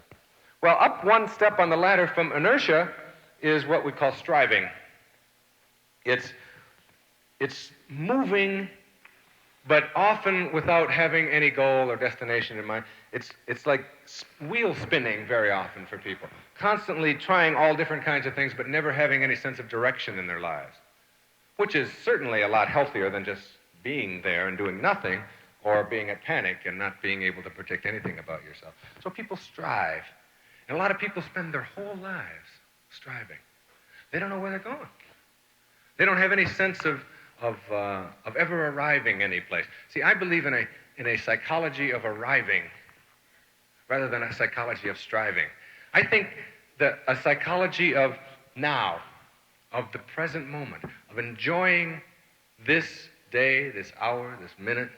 Well, up one step on the ladder from inertia is what we call striving. It's moving, but often without having any goal or destination in mind. It's like wheel spinning very often for people. Constantly trying all different kinds of things, but never having any sense of direction in their lives, which is certainly a lot healthier than just being there and doing nothing, or being at panic and not being able to predict anything about yourself. So people strive. And a lot of people spend their whole lives striving. They don't know where they're going. They don't have any sense of ever arriving any place. See, I believe in a psychology of arriving rather than a psychology of striving. I think that a psychology of now, of the present moment, of enjoying this day, this hour, this minute,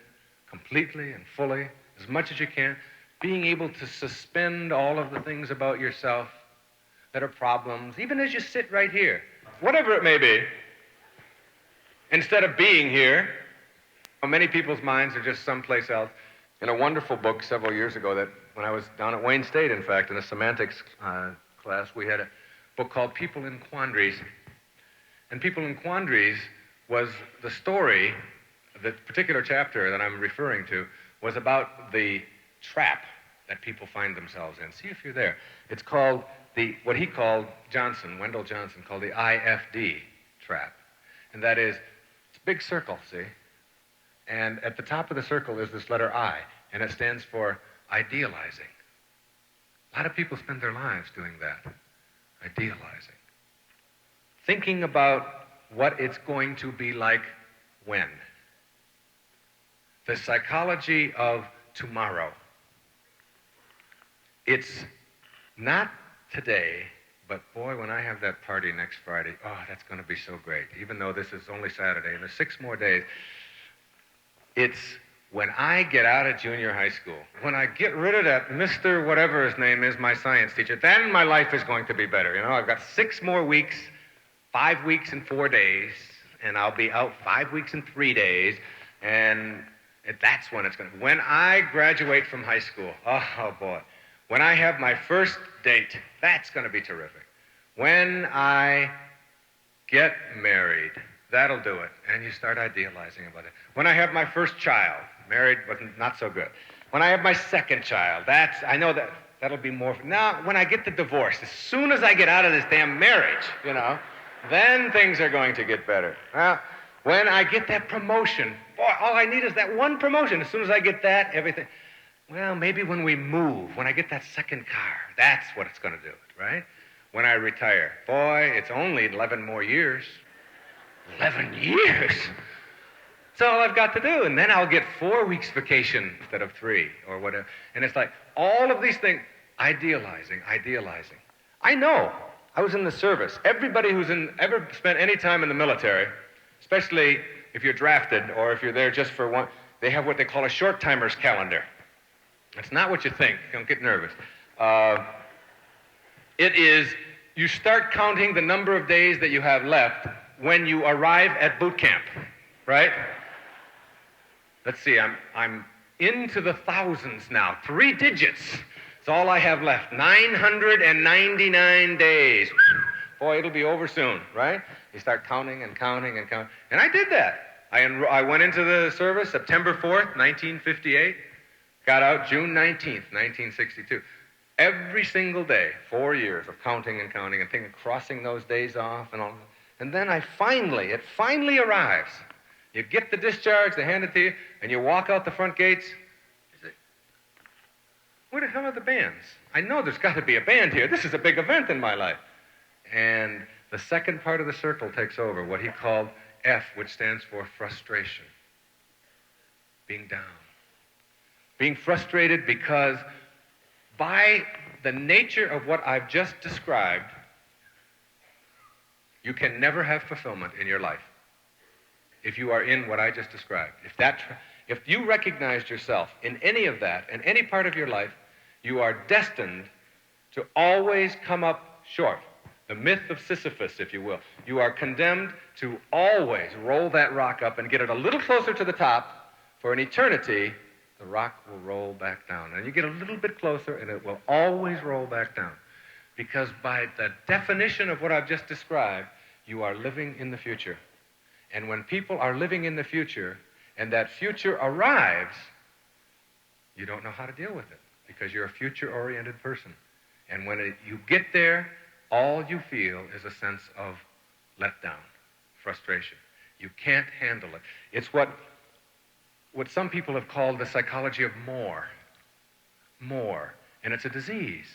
completely and fully, as much as you can, being able to suspend all of the things about yourself that are problems, even as you sit right here, whatever it may be, instead of being here. Many people's minds are just someplace else. In a wonderful book several years ago, that when I was down at Wayne State, in fact, in a semantics class, we had a book called People in Quandaries. And People in Quandaries was the story, the particular chapter that I'm referring to, was about the trap that people find themselves in. See if you're there. It's called what he called, Wendell Johnson, called the IFD trap. And that is, it's a big circle, see? And at the top of the circle is this letter I, and it stands for idealizing. A lot of people spend their lives doing that, idealizing. Thinking about what it's going to be like when. The psychology of tomorrow. It's not today, but boy, when I have that party next Friday, oh, that's going to be so great. Even though this is only Saturday, and there's 6 more days. It's when I get out of junior high school, when I get rid of that Mr. whatever his name is, my science teacher, then my life is going to be better. You know, I've got 6 more weeks, 5 weeks and 4 days, and I'll be out 5 weeks and 3 days, and that's when it's going to. When I graduate from high school, oh boy, when I have my first date, that's going to be terrific. When I get married, that'll do it. And you start idealizing about it. When I have my first child, married but not so good. When I have my second child, I know that'll be more. Now, when I get the divorce, as soon as I get out of this damn marriage, you know, then things are going to get better. When I get that promotion, boy, all I need is that one promotion. As soon as I get that, everything. Well, maybe when we move, when I get that second car, that's what it's going to do it, right? When I retire, boy, it's only 11 more years. 11 years? That's all I've got to do. And then I'll get 4 weeks vacation instead of 3 or whatever. And it's like all of these things, idealizing. I know. I was in the service. Everybody who's ever spent any time in the military, especially if you're drafted or if you're there just for one, they have what they call a short-timers calendar. It's not what you think. Don't get nervous. It is, you start counting the number of days that you have left when you arrive at boot camp, right? Let's see, I'm into the thousands now. 3 digits. It's all I have left. 999 days. Boy, it'll be over soon, right? You start counting and counting and counting. And I did that. I went into the service September 4th, 1958. Got out June 19th, 1962. Every single day, 4 years of counting and counting and thinking, crossing those days off and all. And then it finally arrives. You get the discharge, they hand it to you, and you walk out the front gates. You say, where the hell are the bands? I know there's got to be a band here. This is a big event in my life. And the second part of the circle takes over, what he called F, which stands for frustration. Being down. Being frustrated because by the nature of what I've just described, you can never have fulfillment in your life if you are in what I just described. If you recognized yourself in any of that, in any part of your life, you are destined to always come up short. The myth of Sisyphus, if you will. You are condemned to always roll that rock up and get it a little closer to the top. For an eternity, the rock will roll back down. And you get a little bit closer, and it will always roll back down. Because by the definition of what I've just described, you are living in the future. And when people are living in the future, and that future arrives, you don't know how to deal with it, because you're a future-oriented person. And when you get there, all you feel is a sense of letdown, frustration. You can't handle it. It's what some people have called the psychology of more. More. And it's a disease.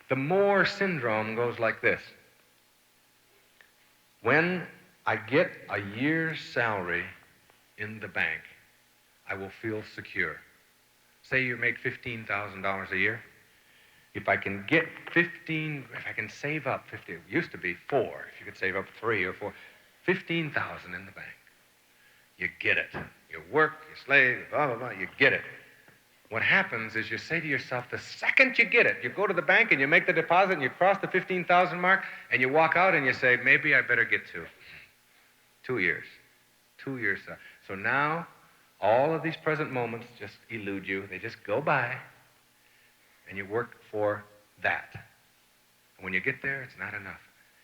The more syndrome goes like this. When I get a year's salary in the bank, I will feel secure. Say you make $15,000 a year. If I can save up 50, it used to be 4, if you could save up 3 or 4, 15,000 in the bank. You get it. You work, you slave, blah, blah, blah, you get it. What happens is you say to yourself, the second you get it, you go to the bank and you make the deposit and you cross the 15,000 mark and you walk out and you say, maybe I better get 2 years. 2 years. So now, all of these present moments just elude you. They just go by and you work for that. And when you get there, it's not enough.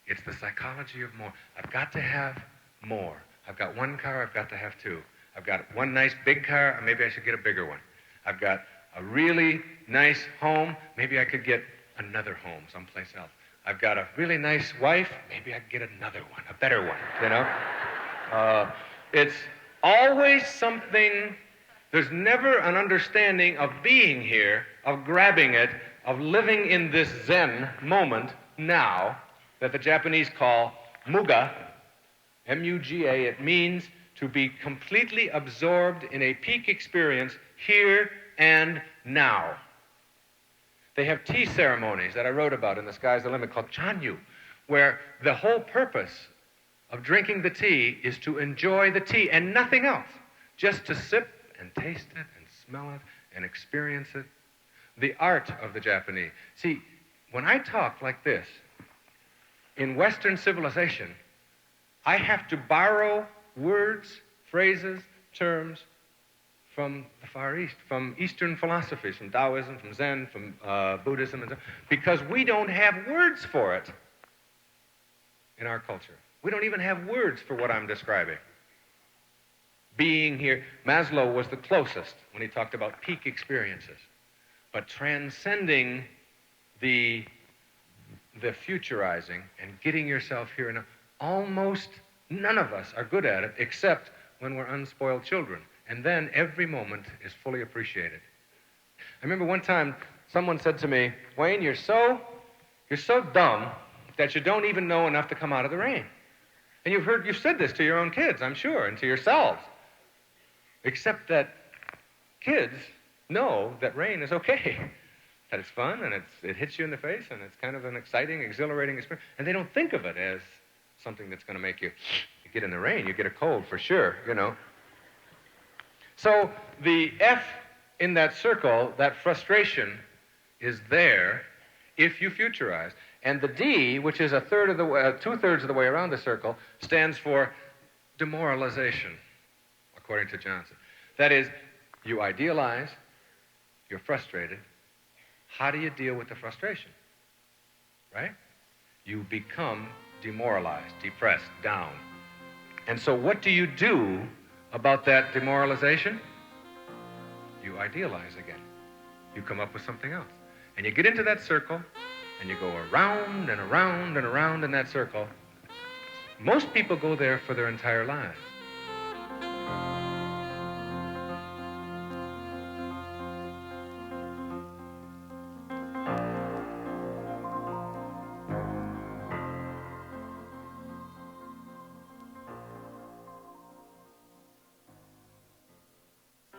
It's the psychology of more. I've got to have more. I've got one car, I've got to have two. I've got one nice big car, maybe I should get a bigger one. I've got a really nice home, maybe I could get another home someplace else. I've got a really nice wife, maybe I could get another one, a better one, you know? It's always something, there's never an understanding of being here, of grabbing it, of living in this Zen moment now that the Japanese call muga, M-U-G-A. It means to be completely absorbed in a peak experience here and now. They have tea ceremonies that I wrote about in The Sky's the Limit called Chanyu, where the whole purpose of drinking the tea is to enjoy the tea and nothing else, just to sip and taste it and smell it and experience it. The art of the Japanese. See, when I talk like this, in Western civilization, I have to borrow words, phrases, terms from the Far East, from Eastern philosophies, from Taoism, from Zen, from Buddhism, and so, because we don't have words for it in our culture. We don't even have words for what I'm describing. Being here, Maslow was the closest when he talked about peak experiences. But transcending the futurizing and getting yourself here and now, almost none of us are good at it except when we're unspoiled children. And then every moment is fully appreciated. I remember one time someone said to me, Wayne, you're so dumb that you don't even know enough to come out of the rain. And you've said this to your own kids, I'm sure, and to yourselves. Except that kids know that rain is okay, that it's fun and it hits you in the face and it's kind of an exciting, exhilarating experience. And they don't think of it as something that's going to make you get in the rain. You get a cold for sure, you know. So the F in that circle, that frustration, is there if you futurize. And the D, which is two-thirds of the way around the circle, stands for demoralization, according to Johnson. That is, you idealize, you're frustrated. How do you deal with the frustration? Right? You become demoralized, depressed, down. And so what do you do about that demoralization? You idealize again. You come up with something else. And you get into that circle, and you go around and around and around in that circle. Most people go there for their entire lives.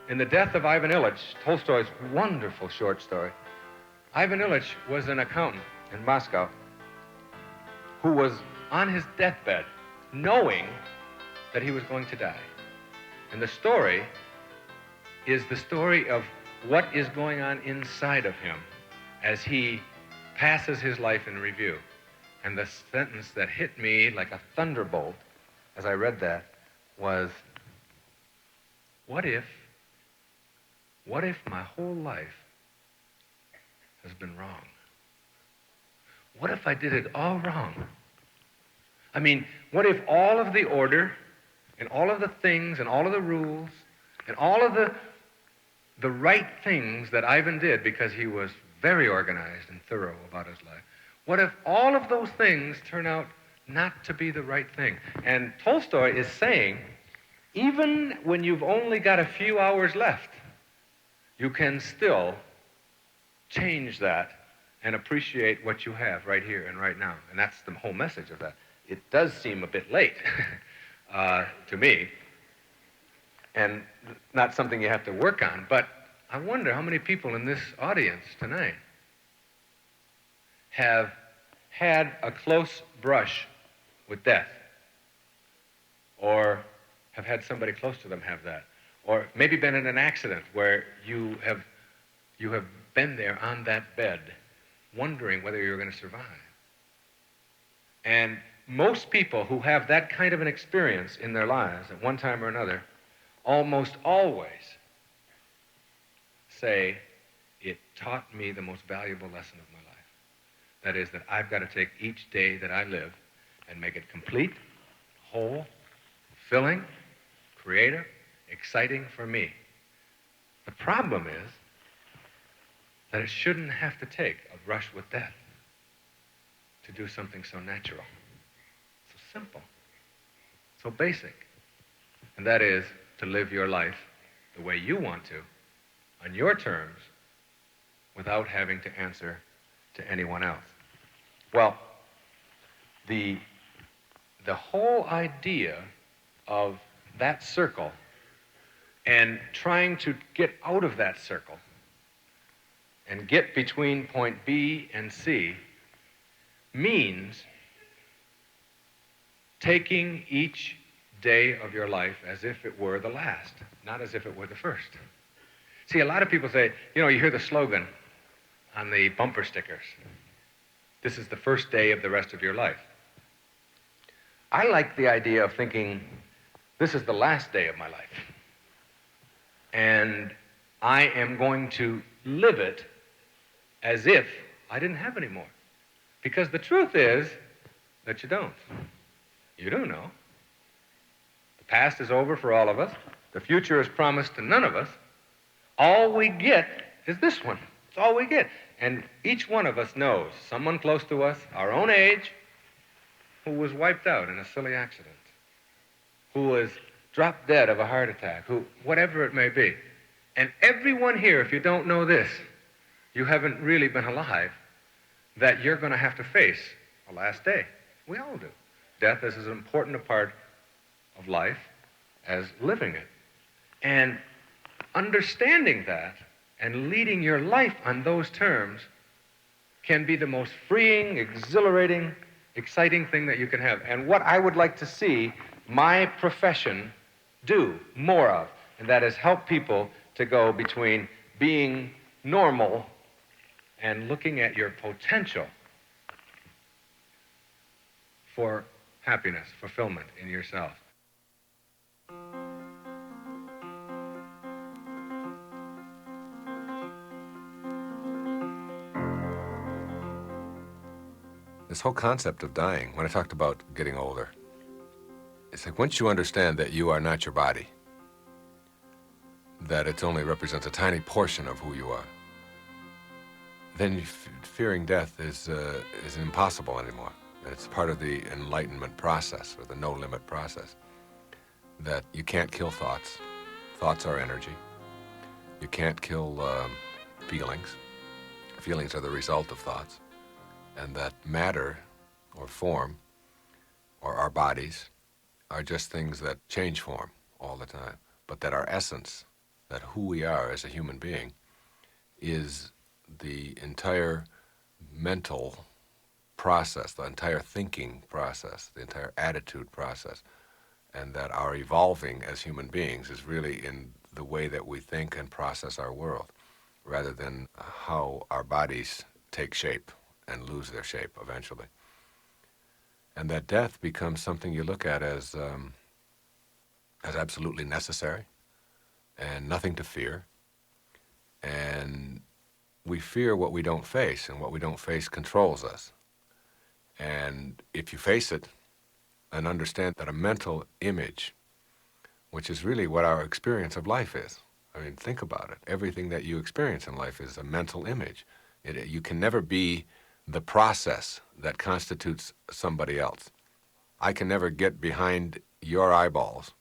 In The Death of Ivan Ilyich, Tolstoy's wonderful short story, Ivan Ilyich was an accountant in Moscow who was on his deathbed knowing that he was going to die. And the story is the story of what is going on inside of him as he passes his life in review. And the sentence that hit me like a thunderbolt as I read that was, what if my whole life has been wrong? What if I did it all wrong? I mean, what if all of the order and all of the things and all of the rules and all of the right things that Ivan did, because he was very organized and thorough about his life, what if all of those things turn out not to be the right thing? And Tolstoy is saying, even when you've only got a few hours left, you can still change that and appreciate what you have right here and right now. And that's the whole message of that. It does seem a bit late to me, and not something you have to work on, but I wonder how many people in this audience tonight have had a close brush with death, or have had somebody close to them have that, or maybe been in an accident where you have been there on that bed wondering whether you're going to survive. And most people who have that kind of an experience in their lives at one time or another almost always say, it taught me the most valuable lesson of my life. That is that I've got to take each day that I live and make it complete, whole, fulfilling, creative, exciting for me. The problem is that it shouldn't have to take a brush with death to do something so natural, so simple, so basic. And that is to live your life the way you want to, on your terms, without having to answer to anyone else. Well, the whole idea of that circle and trying to get out of that circle and get between point B and C means taking each day of your life as if it were the last, not as if it were the first. See, a lot of people say, you hear the slogan on the bumper stickers, this is the first day of the rest of your life. I like the idea of thinking, this is the last day of my life. And I am going to live it as if I didn't have any more. Because the truth is that you don't. You don't know. The past is over for all of us. The future is promised to none of us. All we get is this one. It's all we get. And each one of us knows someone close to us, our own age, who was wiped out in a silly accident, who was dropped dead of a heart attack, whatever it may be. And everyone here, if you don't know this, you haven't really been alive, that you're going to have to face the last day. We all do. Death is as important a part of life as living it. And understanding that and leading your life on those terms can be the most freeing, exhilarating, exciting thing that you can have. And what I would like to see my profession do more of, and that is help people to go between being normal and looking at your potential for happiness, fulfillment in yourself. This whole concept of dying, when I talked about getting older, it's like once you understand that you are not your body, that it only represents a tiny portion of who you are, then fearing death is impossible anymore. It's part of the enlightenment process, or the no-limit process, that you can't kill thoughts. Thoughts are energy. You can't kill feelings. Feelings are the result of thoughts. And that matter, or form, or our bodies, are just things that change form all the time. But that our essence, that who we are as a human being, is the entire mental process, the entire thinking process, the entire attitude process, and that our evolving as human beings is really in the way that we think and process our world, rather than how our bodies take shape and lose their shape eventually. And that death becomes something you look at as absolutely necessary and nothing to fear. And we fear what we don't face, and what we don't face controls us. And if you face it and understand that a mental image, which is really what our experience of life is. I mean, think about it. Everything that you experience in life is a mental image. You can never be the process that constitutes somebody else. I can never get behind your eyeballs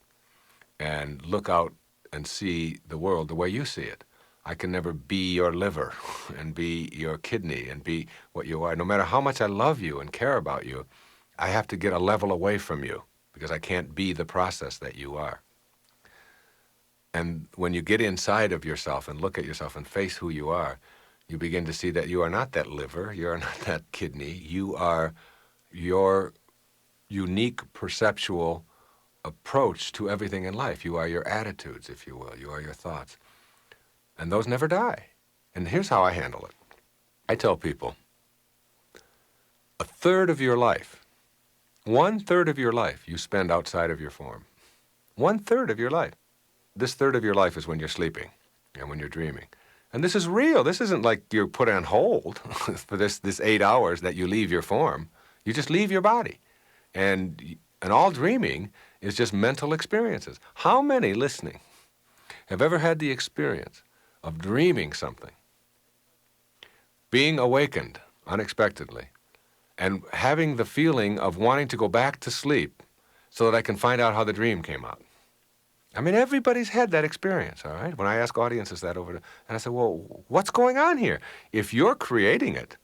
and look out and see the world the way you see it. I can never be your liver and be your kidney and be what you are. No matter how much I love you and care about you, I have to get a level away from you because I can't be the process that you are. And when you get inside of yourself and look at yourself and face who you are, you begin to see that you are not that liver, you are not that kidney, you are your unique perceptual approach to everything in life. You are your attitudes, if you will, you are your thoughts. And those never die. And here's how I handle it. I tell people, 1/3 of your life, 1/3 of your life you spend outside of your form. 1/3 of your life. This third of your life is when you're sleeping and when you're dreaming. And this is real. This isn't like you're put on hold for this 8 hours that you leave your form. You just leave your body. And all dreaming is just mental experiences. How many listening have ever had the experience of dreaming something, being awakened unexpectedly, and having the feeling of wanting to go back to sleep so that I can find out how the dream came out? I mean, everybody's had that experience, all right? When I ask audiences that and I say, well, what's going on here? If you're creating it,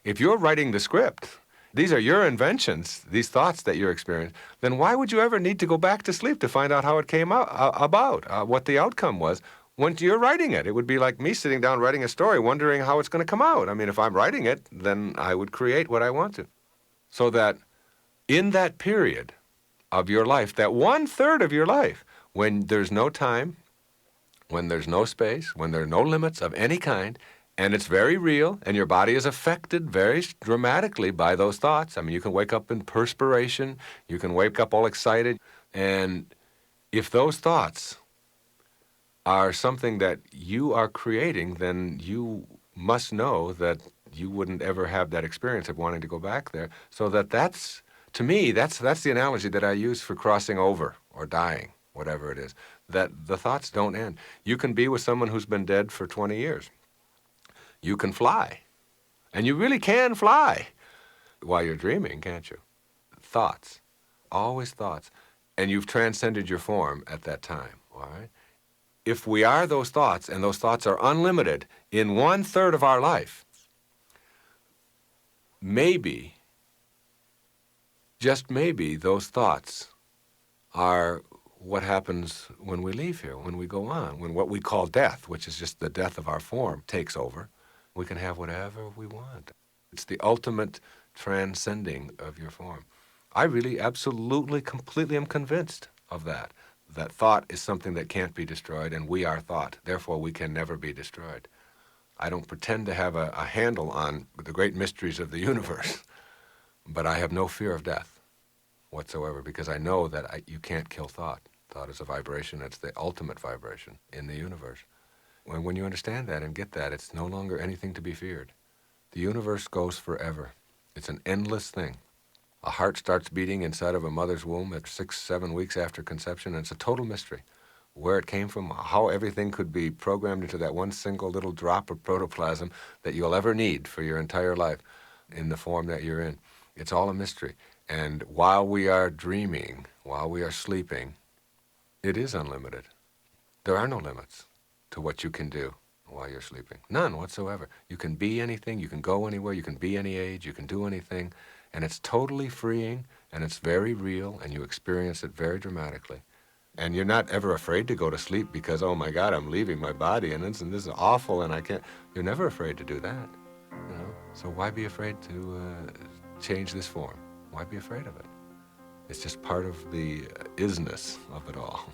if you're writing the script, these are your inventions, these thoughts that you're experiencing, then why would you ever need to go back to sleep to find out how it came out, what the outcome was? When you're writing it, it would be like me sitting down writing a story, wondering how it's going to come out. I mean, if I'm writing it, then I would create what I want to. So that in that period of your life, that 1/3 of your life, when there's no time, when there's no space, when there are no limits of any kind, and it's very real, and your body is affected very dramatically by those thoughts. I mean, you can wake up in perspiration, you can wake up all excited, and if those thoughts are something that you are creating, then you must know that you wouldn't ever have that experience of wanting to go back there. So that's, to me, that's the analogy that I use for crossing over or dying, whatever it is, that the thoughts don't end. You can be with someone who's been dead for 20 years. You can fly, and you really can fly while you're dreaming, can't you? Thoughts, always thoughts, and you've transcended your form at that time, all right? If we are those thoughts, and those thoughts are unlimited in 1/3 of our life, maybe, just maybe, those thoughts are what happens when we leave here, when we go on, when what we call death, which is just the death of our form, takes over. We can have whatever we want. It's the ultimate transcending of your form. I really absolutely, completely am convinced of that. That thought is something that can't be destroyed, and we are thought. Therefore, we can never be destroyed. I don't pretend to have a handle on the great mysteries of the universe, but I have no fear of death whatsoever, because I know that you can't kill thought. Thought is a vibration. It's the ultimate vibration in the universe. When you understand that and get that, it's no longer anything to be feared. The universe goes forever. It's an endless thing. A heart starts beating inside of a mother's womb at 6-7 weeks after conception, and it's a total mystery. Where it came from, how everything could be programmed into that one single little drop of protoplasm that you'll ever need for your entire life in the form that you're in. It's all a mystery. And while we are dreaming, while we are sleeping, it is unlimited. There are no limits to what you can do while you're sleeping. None whatsoever. You can be anything, you can go anywhere, you can be any age, you can do anything, and it's totally freeing, and it's very real, and you experience it very dramatically. And you're not ever afraid to go to sleep because, oh my God, I'm leaving my body, and this is awful, and I can't. You're never afraid to do that, you know? So why be afraid to change this form? Why be afraid of it? It's just part of the isness of it all.